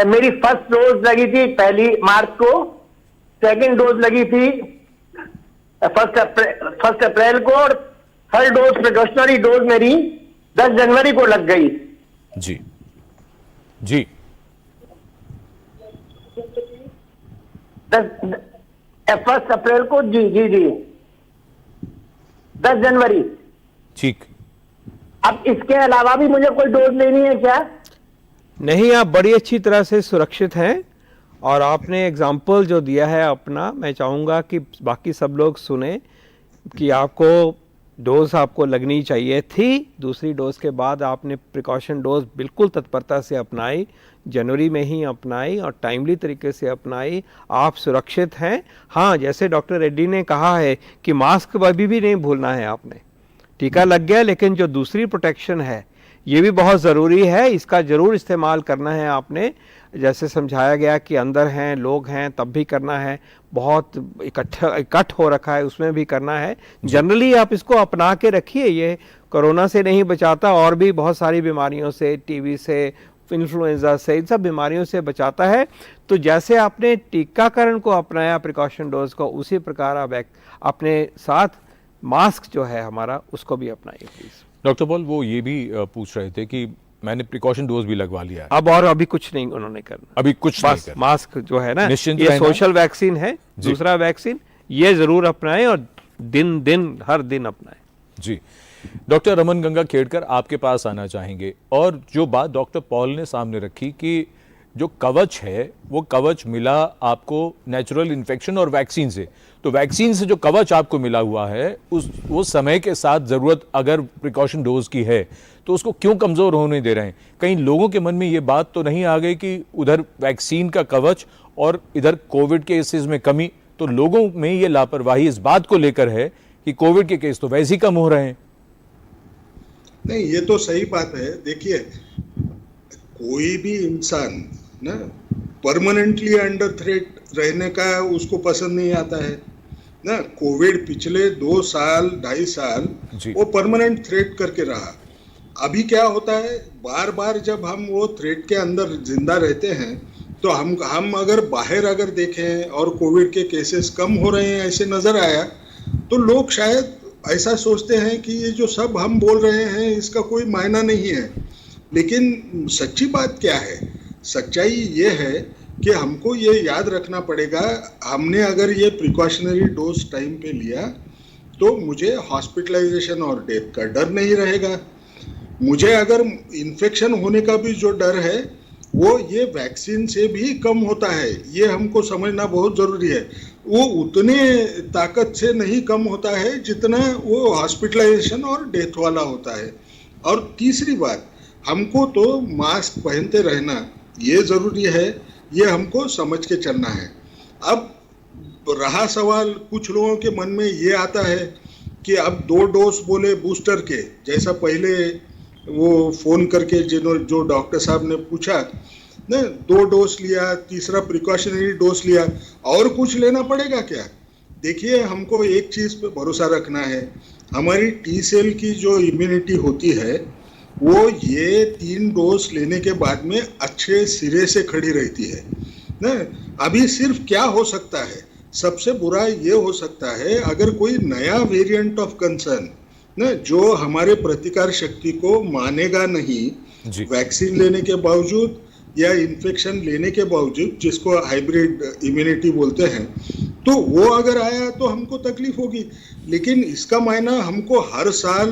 T: मेरी फर्स्ट डोज लगी थी 1 मार्च को, सेकंड डोज लगी थी 1 अप्रैल को, और थर्ड डोज प्रिकॉशनरी डोज मेरी 10 जनवरी को लग गई।
A: जी जी
T: 1 अप्रैल को, जी जी जी 10 जनवरी।
A: ठीक।
B: अब इसके अलावा भी मुझे कोई डोज लेनी है क्या? नहीं, आप बड़ी अच्छी तरह से सुरक्षित हैं और आपने एग्जाम्पल जो दिया है अपना, मैं चाहूँगा कि बाकी सब लोग सुने कि आपको डोज आपको लगनी चाहिए थी, दूसरी डोज के बाद आपने प्रिकॉशन डोज बिल्कुल तत्परता से अपनाई, जनवरी में ही अपनाई और टाइमली तरीके से अपनाई, आप सुरक्षित हैं। हाँ, जैसे डॉक्टर रेड्डी ने कहा है कि मास्क अभी भी नहीं भूलना है आपने। टीका लग गया लेकिन जो दूसरी प्रोटेक्शन है ये भी बहुत ज़रूरी है, इसका ज़रूर इस्तेमाल करना है आपने। जैसे समझाया गया कि अंदर हैं, लोग हैं, तब भी करना है, बहुत इकट्ठ हो रखा है उसमें भी करना है। जनरली आप इसको अपना के रखिए, ये कोरोना से नहीं बचाता, और भी बहुत सारी बीमारियों से, टीबी से, इन्फ्लुएंजा से, इन सब बीमारियों से बचाता है। तो जैसे आपने टीकाकरण को अपनाया, प्रिकॉशन डोज को, उसी प्रकार आप अपने साथ मास्क जो है हमारा उसको भी अपनाइए प्लीज़।
A: डॉक्टर पॉल, वो ये भी पूछ रहे थे कि मैंने प्रिकॉशन डोज भी लगवा लिया है,
B: अब और अभी कुछ नहीं उन्होंने करना,
A: अभी कुछ नहीं करना।
B: मास्क जो है ना,
A: ये
B: सोशल वैक्सीन है, दूसरा वैक्सीन ये जरूर अपनाएं और हर दिन अपनाएं।
A: जी। डॉक्टर रमन गंगाखेड़कर आपके पास आना चाहेंगे, और जो बात डॉक्टर पॉल ने सामने रखी कि जो कवच है वो कवच मिला आपको नेचुरल इन्फेक्शन और वैक्सीन से, तो वैक्सीन से जो कवच आपको मिला हुआ है वो समय के साथ ज़रूरत अगर प्रिकॉशन डोज की है तो उसको क्यों कमज़ोर होने दे रहे हैं? कहीं लोगों के मन में ये बात तो नहीं आ गई कि उधर वैक्सीन का कवच और इधर कोविड के केसेस में कमी, तो लोगों में ये लापरवाही इस बात को लेकर है कि कोविड के केस तो वैसे ही कम हो रहे हैं।
D: नहीं, ये तो सही बात है। देखिए, कोई भी इंसान ना परमानेंटली अंडर थ्रेट रहने का उसको पसंद नहीं आता है ना। कोविड पिछले 2 साल 2.5 साल वो परमानेंट थ्रेट करके रहा। अभी क्या होता है, बार बार जब हम वो थ्रेट के अंदर जिंदा रहते हैं तो हम अगर बाहर अगर देखें और कोविड के केसेस कम हो रहे हैं ऐसे नजर आया तो लोग शायद ऐसा सोचते हैं कि ये जो सब हम बोल रहे हैं इसका कोई मायना नहीं है। लेकिन सच्ची बात क्या है? सच्चाई ये है कि हमको ये याद रखना पड़ेगा, हमने अगर ये प्रिकॉशनरी डोज टाइम पे लिया तो मुझे हॉस्पिटलाइजेशन और डेथ का डर नहीं रहेगा। मुझे अगर इन्फेक्शन होने का भी जो डर है वो ये वैक्सीन से भी कम होता है, ये हमको समझना बहुत ज़रूरी है। वो उतने ताकत से नहीं कम होता है जितना वो हॉस्पिटलाइजेशन और डेथ वाला होता है। और तीसरी बात, हमको तो मास्क पहनते रहना ये ज़रूरी है, ये हमको समझ के चलना है। अब रहा सवाल, कुछ लोगों के मन में ये आता है कि अब 2 डोज बोले बूस्टर के, जैसा पहले वो फ़ोन करके जो डॉक्टर साहब ने पूछा ना, 2 डोज लिया, तीसरा प्रिकॉशनरी डोज लिया, और कुछ लेना पड़ेगा क्या? देखिए, हमको एक चीज़ पे भरोसा रखना है, हमारी टी सेल की जो इम्यूनिटी होती है वो ये 3 डोज लेने के बाद में अच्छे सिरे से खड़ी रहती है ना। अभी सिर्फ क्या हो सकता है, सबसे बुरा ये हो सकता है अगर कोई नया वेरिएंट ऑफ कंसर्न ना जो हमारे प्रतिकार शक्ति को मानेगा नहीं वैक्सीन लेने के बावजूद या इन्फेक्शन लेने के बावजूद, जिसको हाइब्रिड इम्यूनिटी बोलते हैं, तो वो अगर आया तो हमको तकलीफ होगी। लेकिन इसका मायना हमको हर साल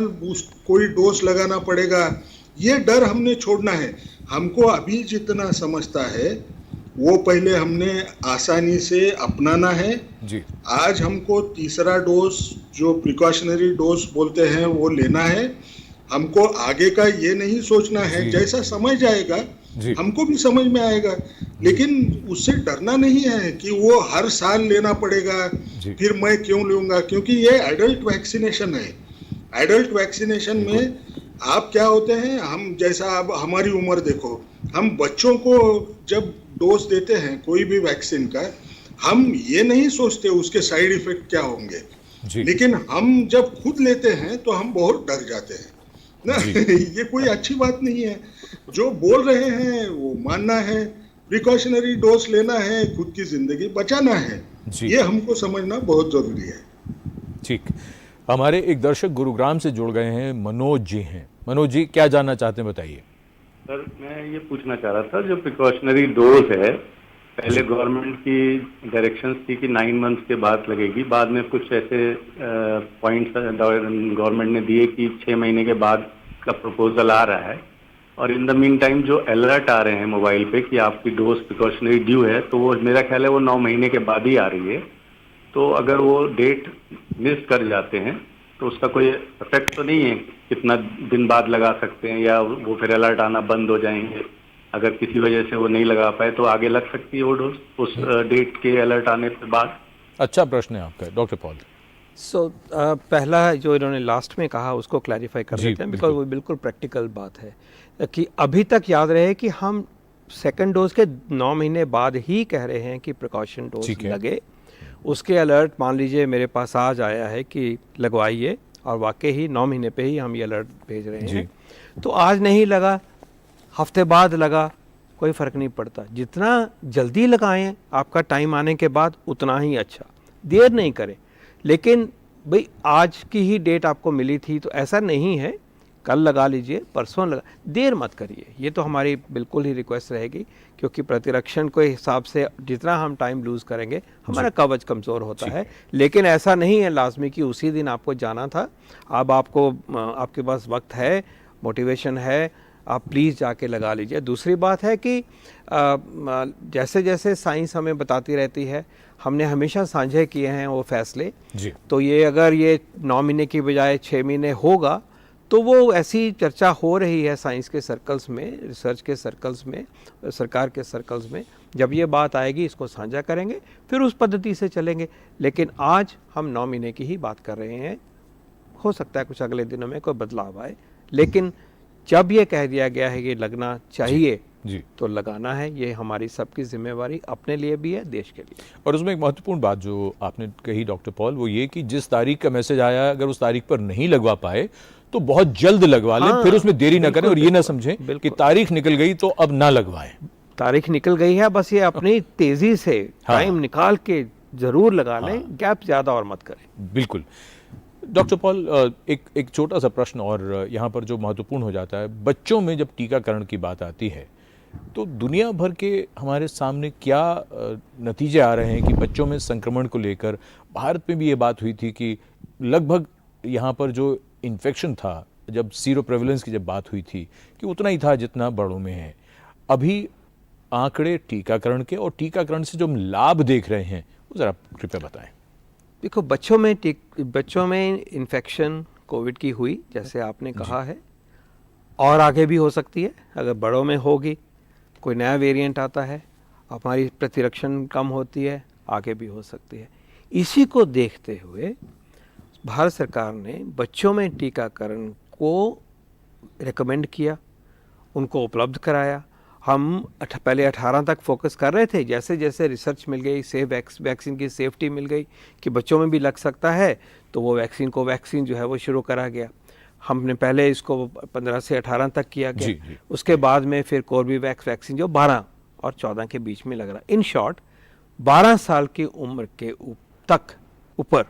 D: कोई डोज लगाना पड़ेगा, ये डर हमने छोड़ना है। हमको अभी जितना समझता है वो पहले हमने आसानी से अपनाना है जी। आज हमको तीसरा डोज जो प्रिकॉशनरी डोज बोलते हैं वो लेना है। हमको आगे का ये नहीं सोचना है, जैसा समय जाएगा हमको भी समझ में आएगा, लेकिन उससे डरना नहीं है कि वो हर साल लेना पड़ेगा, फिर मैं क्यों लूंगा, क्योंकि ये एडल्ट वैक्सीनेशन है। एडल्ट वैक्सीनेशन में आप क्या होते हैं, हम जैसा अब हमारी उम्र देखो, हम बच्चों को जब डोज देते हैं कोई भी वैक्सीन का, हम ये नहीं सोचते उसके साइड इफेक्ट क्या होंगे, लेकिन हम जब खुद लेते हैं तो हम बहुत डर जाते हैं ना। ये कोई अच्छी बात नहीं है। जो बोल रहे हैं वो मानना है, प्रिकॉशनरी डोज लेना है, खुद की जिंदगी बचाना है, ये हमको समझना बहुत जरूरी है।
A: ठीक, हमारे एक दर्शक गुरुग्राम से जुड़ गए हैं, मनोज जी हैं। मनोज जी, क्या जानना चाहते हैं, बताइए।
U: सर, मैं ये पूछना चाह रहा था, जो प्रिकॉशनरी डोज है, पहले गवर्नमेंट की डायरेक्शंस थी कि 9 मंथ्स के बाद लगेगी, बाद में कुछ ऐसे पॉइंट्स गवर्नमेंट ने दिए कि 6 महीने के बाद का प्रपोजल आ रहा है, और इन द मीन टाइम जो अलर्ट आ रहे हैं मोबाइल पे कि आपकी डोज प्रिकॉशनरी ड्यू है, तो वो मेरा ख्याल है वो 9 महीने के बाद ही आ रही है। तो अगर वो डेट मिस कर जाते हैं तो उसका कोई इफेक्ट तो नहीं है, कितना दिन बाद लगा सकते हैं, या वो फिर अलर्ट आना बंद हो जाएंगे? अगर किसी वजह से वो नहीं लगा पाए तो आगे लग सकती है वो डोज उस डेट के अलर्ट आने के बाद?
A: अच्छा प्रश्न है आपका डॉक्टर पॉल।
B: पहला जो इन्होंने लास्ट में कहा उसको क्लैरिफाई कर देते हैं, बिकॉज वो बिल्कुल प्रैक्टिकल बात है कि अभी तक याद रहे कि हम सेकंड डोज के 9 महीने बाद ही कह रहे हैं कि प्रिकॉशन डोज लगे। उसके अलर्ट मान लीजिए मेरे पास आज आया है कि लगवाइए, और वाकई ही 9 महीने पे ही हम ये अलर्ट भेज रहे हैं, तो आज नहीं लगा, हफ्ते बाद लगा, कोई फ़र्क नहीं पड़ता। जितना जल्दी लगाएं आपका टाइम आने के बाद उतना ही अच्छा, देर नहीं करें। लेकिन भाई आज की ही डेट आपको मिली थी तो ऐसा नहीं है, कल लगा लीजिए, परसों लगा, देर मत करिए। ये तो हमारी बिल्कुल ही रिक्वेस्ट रहेगी, क्योंकि प्रतिरक्षण के हिसाब से जितना हम टाइम लूज़ करेंगे हमारा कवच कमज़ोर होता है। लेकिन ऐसा नहीं है लाजमी कि उसी दिन आपको जाना था। अब आपको आपके पास वक्त है, मोटिवेशन है, आप प्लीज़ जाके लगा लीजिए। दूसरी बात है कि जैसे जैसे साइंस हमें बताती रहती है, हमने हमेशा साझे किए हैं वो फैसले
A: जी।
B: तो ये अगर ये 9 महीने की बजाय 6 महीने होगा तो वो ऐसी चर्चा हो रही है साइंस के सर्कल्स में, रिसर्च के सर्कल्स में, सरकार के सर्कल्स में। जब ये बात आएगी इसको साझा करेंगे, फिर उस पद्धति से चलेंगे। लेकिन आज हम 9 महीने की ही बात कर रहे हैं। हो सकता है कुछ अगले दिनों में कोई बदलाव आए, लेकिन जब ये कह दिया गया है कि लगना चाहिए
A: जी।
B: तो लगाना है। ये हमारी सबकी जिम्मेवारी अपने लिए भी है, देश के लिए।
A: और उसमें एक महत्वपूर्ण बात जो आपने कही डॉक्टर पॉल, वो ये कि जिस तारीख का मैसेज आया अगर उस तारीख पर नहीं लगवा पाए तो बहुत जल्द लगवा लें, फिर उसमें देरी ना करें और ये ना समझें कि तारीख निकल गई तो अब ना लगवाएं।
B: तारीख निकल गई है, बस ये अपनी तेजी से टाइम निकाल के जरूर लगा लें, गैप ज्यादा और मत करें।
A: बिल्कुल। डॉक्टर पॉल, एक छोटा सा प्रश्न और यहाँ पर जो महत्वपूर्ण हो जाता है, बच्चों में जब टीकाकरण की बात आती है तो दुनिया भर के हमारे सामने क्या नतीजे आ रहे हैं कि बच्चों में संक्रमण को लेकर भारत में भी ये बात हुई थी कि लगभग यहाँ पर जो इन्फेक्शन था, जब सीरो प्रेवलेंस की जब बात हुई थी कि उतना ही था जितना बड़ों में है। अभी आंकड़े टीकाकरण के और टीकाकरण से जो हम लाभ देख रहे हैं वो ज़रा कृपया बताएं।
B: देखो, बच्चों में इन्फेक्शन कोविड की हुई, जैसे आपने कहा है, और आगे भी हो सकती है। अगर बड़ों में होगी, कोई नया वेरिएंट आता है, हमारी प्रतिरक्षण कम होती है, आगे भी हो सकती है। इसी को देखते हुए भारत सरकार ने बच्चों में टीकाकरण को रेकमेंड किया, उनको उपलब्ध कराया। हम पहले 18 तक फोकस कर रहे थे, जैसे जैसे रिसर्च मिल गई, वैक्सीन की सेफ्टी मिल गई कि बच्चों में भी लग सकता है, तो वो वैक्सीन जो है वो शुरू करा गया। हमने पहले इसको 15 से 18 तक किया गया। जी। उसके बाद में फिर कोर्बेवैक्स वैक्सीन जो 12 और 14 के बीच में लग रहा। इन शॉर्ट 12 साल की उम्र के तक ऊपर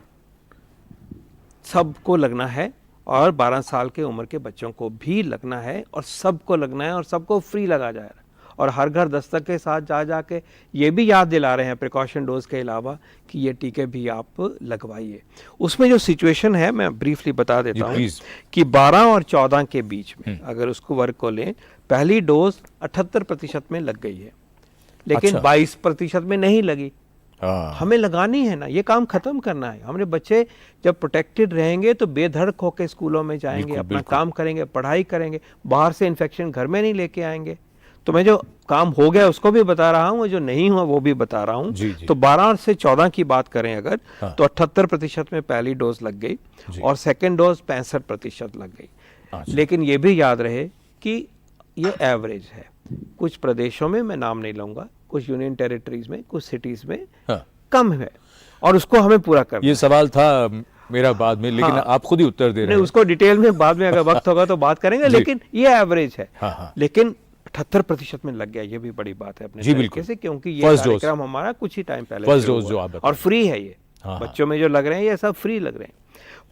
B: सबको लगना है, और 12 साल के उम्र के बच्चों को भी लगना है, और सबको लगना है, और सबको फ्री लगा जा रहा है। और हर घर दस्तक के साथ जा के ये भी याद दिला रहे हैं प्रिकॉशन डोज के अलावा कि ये टीके भी आप लगवाइए। उसमें जो सिचुएशन है मैं ब्रीफली बता देता हूँ कि 12 और 14 के बीच में अगर उसको वर्ग को लें, पहली डोज 78% में लग गई है, लेकिन 22% में नहीं लगी। हमें लगानी है ना, ये काम खत्म करना है। हमारे बच्चे जब प्रोटेक्टेड रहेंगे तो बेधड़क होकर स्कूलों में जाएंगे, अपना काम करेंगे, पढ़ाई करेंगे, बाहर से इन्फेक्शन घर में नहीं लेके आएंगे। तो मैं जो काम हो गया उसको भी बता रहा हूँ, जो नहीं हुआ वो भी बता रहा हूँ। तो 12 से 14 की बात करें अगर, तो 78% में पहली डोज लग गई और सेकेंड डोज 65% लग गई। लेकिन ये भी याद रहे कि ये एवरेज है। कुछ प्रदेशों में, मैं नाम नहीं लूंगा, कुछ यूनियन टेरिटरीज में, कुछ सिटीज में कम है, और उसको हमें पूरा करना।
A: ये सवाल था मेरा बाद में, लेकिन आप खुद ही उत्तर दे रहे हैं।
B: उसको डिटेल में बाद में अगर वक्त होगा तो बात करेंगे, लेकिन ये एवरेज है। लेकिन 78% में लग गया, ये भी बड़ी बात है अपने तरीके से, क्योंकि ये कार्यक्रम हमारा कुछ ही टाइम पहले
A: फर्स्ट डोज जो आप
B: और फ्री है। ये बच्चों में जो लग रहे हैं ये सब फ्री लग रहे हैं।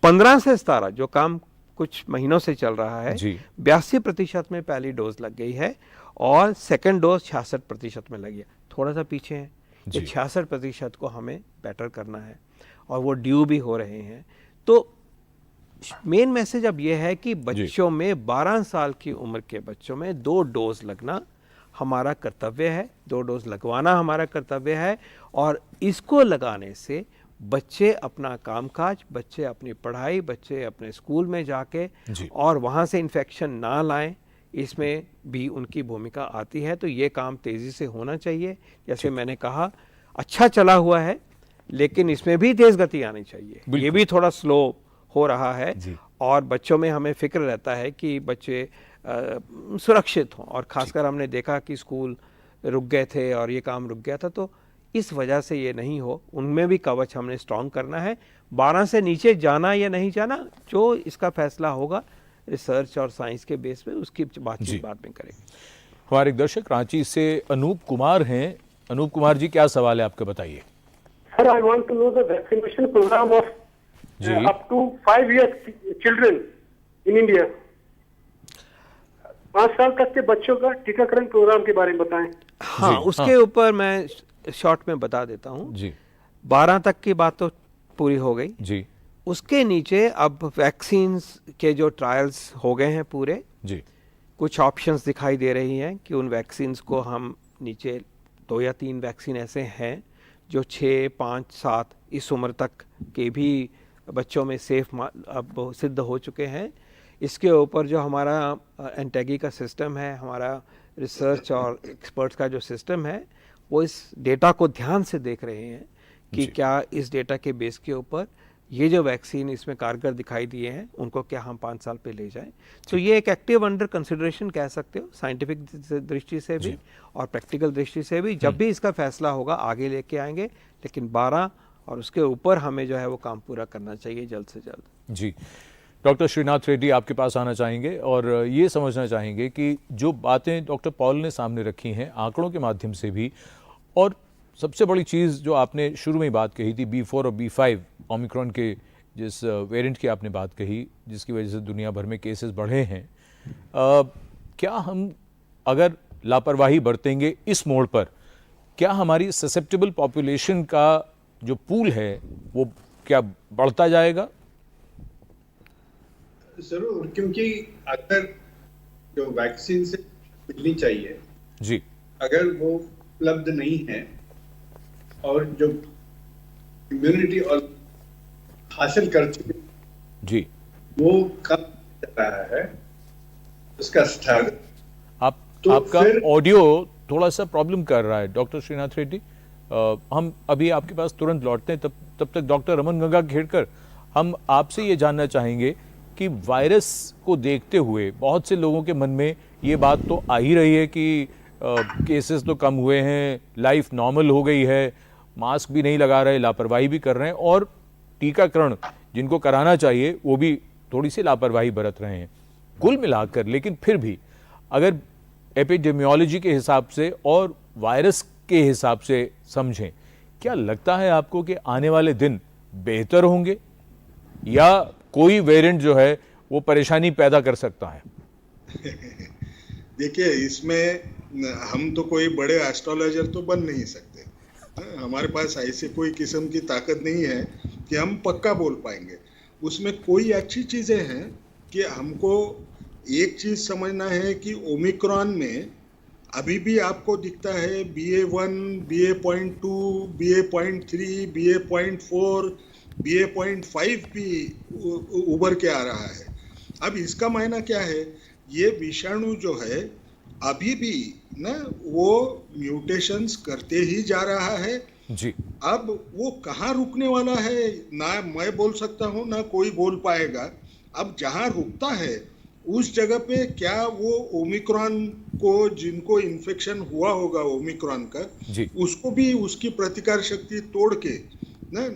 B: 15 से 17 जो काम कुछ महीनों से चल रहा है, 82% में पहली डोज लग गई है, और सेकेंड डोज 66% में लगी है। थोड़ा सा पीछे है, ये 66% को हमें बेटर करना है, और वो ड्यू भी हो रहे हैं। तो मेन मैसेज अब ये है कि बच्चों में 12 साल की उम्र के बच्चों में 2 डोज लगना हमारा कर्तव्य है, 2 डोज लगवाना हमारा कर्तव्य है। और इसको लगाने से बच्चे अपना कामकाज, बच्चे अपनी पढ़ाई, बच्चे अपने स्कूल में जाके और वहाँ से इन्फेक्शन ना लाएं, इसमें भी उनकी भूमिका आती है। तो ये काम तेज़ी से होना चाहिए। जैसे मैंने कहा, अच्छा चला हुआ है, लेकिन इसमें भी तेज़ गति आनी चाहिए। ये भी थोड़ा स्लो हो रहा है, और बच्चों में हमें फिक्र रहता है कि बच्चे सुरक्षित हों, और ख़ासकर हमने देखा कि स्कूल रुक गए थे और ये काम रुक गया था, तो इस वजह से ये नहीं हो। उनमें भी कवच हमने स्ट्रॉन्ग करना है। 12 से नीचे जाना या नहीं जाना, जो इसका फैसला होगा रिसर्च और साइंस के बेस पे, उसकी बातचीत बाद में करेंगे।
A: हमारे दर्शक रांची से अनूप कुमार हैं। अनूप कुमार जी, क्या सवाल है आपका, बताइए।
C: Sir, I want to know the vaccination program of up to 5 years children in India. 5 साल तक के बच्चों का टीकाकरण प्रोग्राम के बारे में बताएं।
B: हाँ, उसके ऊपर मैं शॉर्ट में बता देता हूँ जी। 12 तक की बात तो पूरी हो गई जी। उसके नीचे अब वैक्सीन के जो ट्रायल्स हो गए हैं पूरे जी, कुछ ऑप्शंस दिखाई दे रही हैं कि उन वैक्सीन्स को हम नीचे 2 या 3 वैक्सीन ऐसे हैं जो 6, 5, 7 इस उम्र तक के भी बच्चों में सेफ अब सिद्ध हो चुके हैं। इसके ऊपर जो हमारा एंटेगी का सिस्टम है, हमारा रिसर्च और एक्सपर्ट्स का जो सिस्टम है, वो इस डेटा को ध्यान से देख रहे हैं कि क्या इस डेटा के बेस के ऊपर ये जो वैक्सीन इसमें कारगर दिखाई दिए हैं उनको क्या हम 5 साल पे ले जाएं। तो ये एक एक्टिव अंडर कंसिडरेशन कह सकते हो, साइंटिफिक दृष्टि से भी और प्रैक्टिकल दृष्टि से भी। जब भी इसका फैसला होगा आगे लेके आएंगे, लेकिन 12 और उसके ऊपर हमें जो है वो काम पूरा करना चाहिए जल्द से जल्द।
A: जी, डॉक्टर श्रीनाथ रेड्डी आपके पास आना चाहेंगे और ये समझना चाहेंगे कि जो बातें डॉक्टर पॉल ने सामने रखी हैं आंकड़ों के माध्यम से भी, और सबसे बड़ी चीज़ जो आपने शुरू में बात कही थी B4 और B5 ओमिक्रॉन के जिस वेरिएंट की आपने बात कही जिसकी वजह से दुनिया भर में केसेस बढ़े हैं, क्या हम अगर लापरवाही बरतेंगे इस मोड़ पर, क्या हमारी ससेप्टेबल पॉपुलेशन का जो पूल है वो क्या बढ़ता जाएगा?
E: जरूर, क्योंकि अगर जो वैक्सीन से मिलनी चाहिए
A: जी,
E: अगर वो उपलब्ध नहीं है और जो इम्यूनिटी और हासिल कर चुके
A: जी
E: वो कम रहा है उसका स्तर।
A: आपका ऑडियो थोड़ा सा प्रॉब्लम कर रहा है डॉक्टर श्रीनाथ रेड्डी। हम अभी आपके पास तुरंत लौटते हैं, तब तक डॉक्टर रमन गंगा खेड़कर हम आपसे ये जानना चाहेंगे कि वायरस को देखते हुए बहुत से लोगों के मन में ये बात तो आ ही रही है कि केसेस तो कम हुए हैं, लाइफ नॉर्मल हो गई है, मास्क भी नहीं लगा रहे, लापरवाही भी कर रहे हैं, और टीकाकरण जिनको कराना चाहिए वो भी थोड़ी सी लापरवाही बरत रहे हैं। कुल मिलाकर लेकिन फिर भी अगर एपिडेमियोलॉजी के हिसाब से और वायरस के हिसाब से समझें, क्या लगता है आपको कि आने वाले दिन बेहतर होंगे या कोई वेरिएंट जो है वो परेशानी पैदा कर सकता है?
D: देखिए, इसमें हम तो कोई बड़े एस्ट्रोलॉजर तो बन नहीं सकते, हमारे पास ऐसे कोई किस्म की ताकत नहीं है कि हम पक्का बोल पाएंगे। उसमें कोई अच्छी चीज़ें हैं कि हमको एक चीज़ समझना है कि ओमिक्रॉन में अभी भी आपको दिखता है BA.1, BA.2, BA.3, BA.4, BA.5 भी उभर के आ रहा है। अब इसका मायना क्या है, ये विषाणु जो है अभी भी ना वो म्यूटेशंस करते ही जा रहा है
A: जी।
D: अब वो कहाँ रुकने वाला है ना मैं बोल सकता हूँ ना कोई बोल पाएगा। अब जहाँ रुकता है उस जगह पे क्या वो ओमिक्रॉन को जिनको इन्फेक्शन हुआ होगा ओमिक्रॉन का
A: जी,
D: उसको भी उसकी प्रतिकार शक्ति तोड़ के ना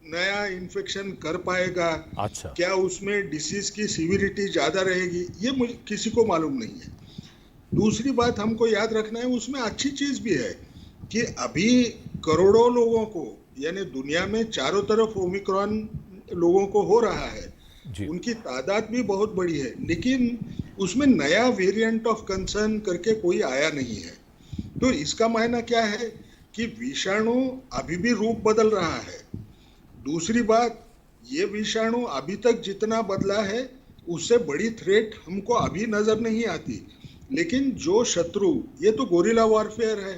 D: नया इन्फेक्शन कर पाएगा।
A: अच्छा,
D: क्या उसमें डिसीज की सीविरिटी ज्यादा रहेगी, ये मुझे किसी को मालूम नहीं है। दूसरी बात हमको याद रखना है, उसमें अच्छी चीज भी है कि अभी करोड़ों लोगों को, यानी दुनिया में चारों तरफ ओमिक्रॉन लोगों को हो रहा है, उनकी तादाद भी बहुत बड़ी है, लेकिन उसमें नया वेरिएंट ऑफ कंसर्न करके कोई आया नहीं है। तो इसका मायना क्या है कि विषाणु अभी भी रूप बदल रहा है। दूसरी बात, ये विषाणु अभी तक जितना बदला है उससे बड़ी थ्रेट हमको अभी नजर नहीं आती, लेकिन जो शत्रु, ये तो गोरिल्ला वॉरफेयर है,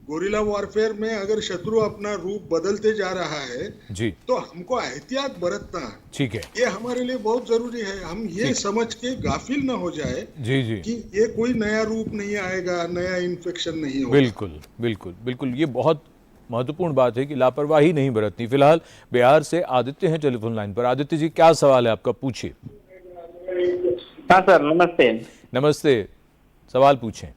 D: गोरिल्ला वॉरफेयर में अगर शत्रु अपना रूप बदलते जा रहा है
A: जी,
D: तो हमको एहतियात बरतना,
A: ठीक है,
D: ये हमारे लिए बहुत जरूरी है। हम ये समझ के गाफिल न हो जाए
A: जी जी
D: कि ये कोई नया रूप नहीं आएगा, नया इन्फेक्शन नहीं होगा।
A: बिल्कुल बिल्कुल बिल्कुल, ये बहुत महत्वपूर्ण बात है कि लापरवाही नहीं बरतनी। फिलहाल बिहार से आदित्य हैं टेलीफोन लाइन पर। आदित्य जी, क्या सवाल है आपका, पूछिए।
V: हाँ सर, नमस्ते।
A: नमस्ते, सवाल पूछें।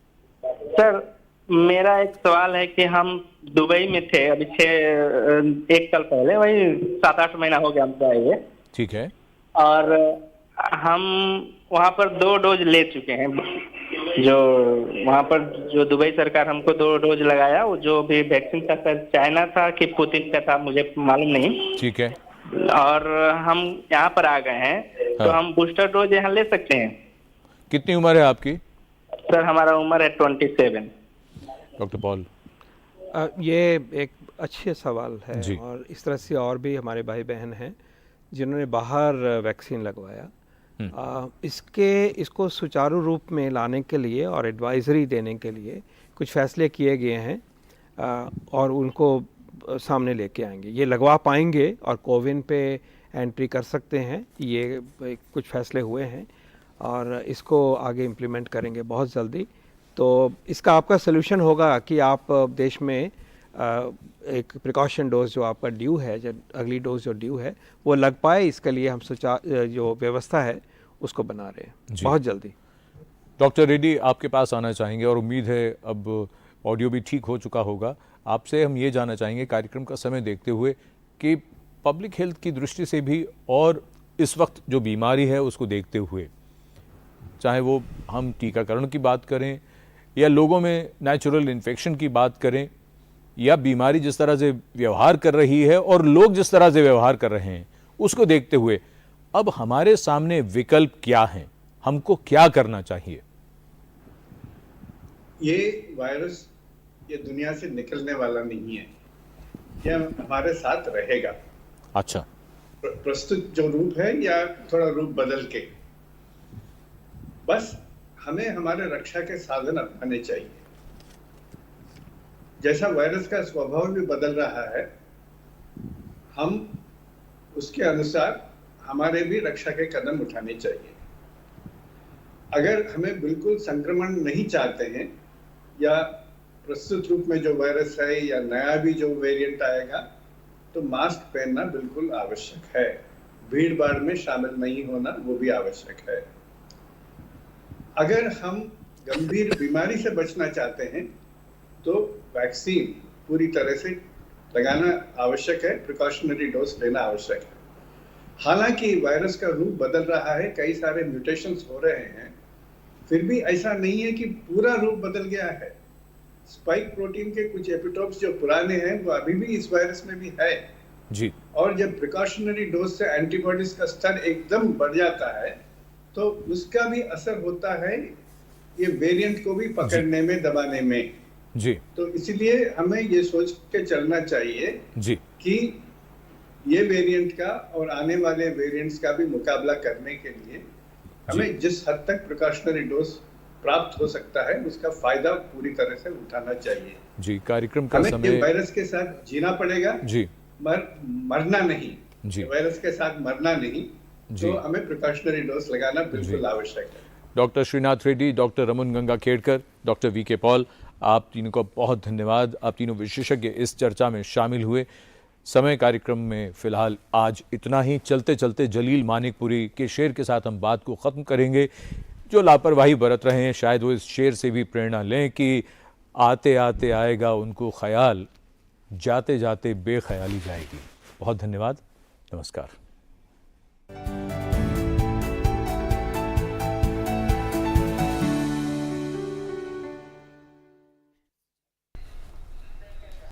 V: सर, मेरा एक सवाल है कि हम दुबई में थे अभी 1 साल पहले, वही 7-8 महीना हो गया हमको आए हुए।
A: ठीक है।
V: और हम वहाँ पर 2 डोज ले चुके हैं। जो वहाँ पर जो दुबई सरकार हमको 2 डोज लगाया, वो जो भी वैक्सीन था सर चाइना था कि पुतिन का था मुझे मालूम नहीं।
A: ठीक है।
V: और हम यहाँ पर आ गए हैं, तो हम बूस्टर डोज यहाँ ले सकते हैं?
A: कितनी उम्र है आपकी?
V: सर, हमारा उम्र है 27।
A: डॉक्टर पॉल,
B: ये एक अच्छे सवाल है और इस तरह से और भी हमारे भाई बहन हैं जिन्होंने बाहर वैक्सीन लगवाया। इसको सुचारू रूप में लाने के लिए और एडवाइजरी देने के लिए कुछ फैसले किए गए हैं और उनको सामने लेके आएंगे। ये लगवा पाएंगे और कोविन पे एंट्री कर सकते हैं, ये कुछ फैसले हुए हैं और इसको आगे इम्प्लीमेंट करेंगे बहुत जल्दी। तो इसका आपका सलूशन होगा कि आप देश में एक प्रिकॉशन डोज जो आपका ड्यू है, जो अगली डोज जो ड्यू है वो लग पाए, इसके लिए हम जो व्यवस्था है उसको बना रहे हैं बहुत जल्दी।
A: डॉक्टर रेड्डी आपके पास आना चाहेंगे और उम्मीद है अब ऑडियो भी ठीक हो चुका होगा। आपसे हम ये जानना चाहेंगे कार्यक्रम का समय देखते हुए कि पब्लिक हेल्थ की दृष्टि से भी और इस वक्त जो बीमारी है उसको देखते हुए, चाहे वो हम टीकाकरण की बात करें या लोगों में नेचुरल इन्फेक्शन की बात करें या बीमारी जिस तरह से व्यवहार कर रही है और लोग जिस तरह से व्यवहार कर रहे हैं, उसको देखते हुए अब हमारे सामने विकल्प क्या हैं, हमको क्या करना चाहिए?
E: ये वायरस ये दुनिया से निकलने वाला नहीं है, यह हमारे साथ रहेगा।
A: अच्छा,
E: प्रस्तुत जो रूप है या थोड़ा रूप बदल के, बस हमें हमारे रक्षा के साधन अपनाने चाहिए। जैसा वायरस का स्वभाव भी बदल रहा है, हम उसके अनुसार हमारे भी रक्षा के कदम उठाने चाहिए। अगर हमें बिल्कुल संक्रमण नहीं चाहते हैं या प्रस्तुत रूप में जो वायरस है या नया भी जो वेरिएंट आएगा, तो मास्क पहनना बिल्कुल आवश्यक है। भीड़ भाड़ में शामिल नहीं होना वो भी आवश्यक है। अगर हम गंभीर बीमारी से बचना चाहते हैं तो वैक्सीन पूरी तरह से लगाना आवश्यक है, प्रिकॉशनरी डोज लेना आवश्यक है। हालांकि वायरस का रूप बदल रहा है, कई सारे म्यूटेशंस हो रहे हैं, फिर भी ऐसा नहीं है कि पूरा रूप बदल गया है। स्पाइक प्रोटीन के कुछ एपिटोप्स जो पुराने हैं वो अभी भी इस वायरस में भी है
A: जी।
E: और जब प्रिकॉशनरी डोज से एंटीबॉडीज का स्तर एकदम बढ़ जाता है तो उसका भी असर होता है ये वेरिएंट को भी पकड़ने में, दबाने में
A: जी।
E: तो इसलिए हमें ये सोच के चलना चाहिए
A: जी
E: कि ये वेरिएंट का और आने वाले वेरिएंट्स का भी मुकाबला करने के लिए हमें जिस हद तक प्रिकॉशनरी डोज प्राप्त हो सकता है उसका फायदा पूरी तरह से उठाना चाहिए
A: जी। कार्यक्रम का
E: हमें
A: समय
E: वायरस के साथ जीना पड़ेगा
A: जी,
E: मरना नहीं
A: जी।
E: वायरस के साथ मरना नहीं
A: जी।
E: तो हमें प्रिकॉशनरी डोज लगाना बिल्कुल आवश्यक है।
A: Doctor Srinath Reddy, doctor Raman Gangakhedkar, doctor V K Paul, आप तीनों का बहुत धन्यवाद। आप तीनों विशेषज्ञ इस चर्चा में शामिल हुए। समय कार्यक्रम में फिलहाल आज इतना ही। चलते चलते जलील मानिकपुरी के शेर के साथ हम बात को ख़त्म करेंगे। जो लापरवाही बरत रहे हैं शायद वो इस शेर से भी प्रेरणा लें कि आते आते आएगा उनको ख्याल, जाते जाते बेख्याली जाएगी। बहुत धन्यवाद, नमस्कार।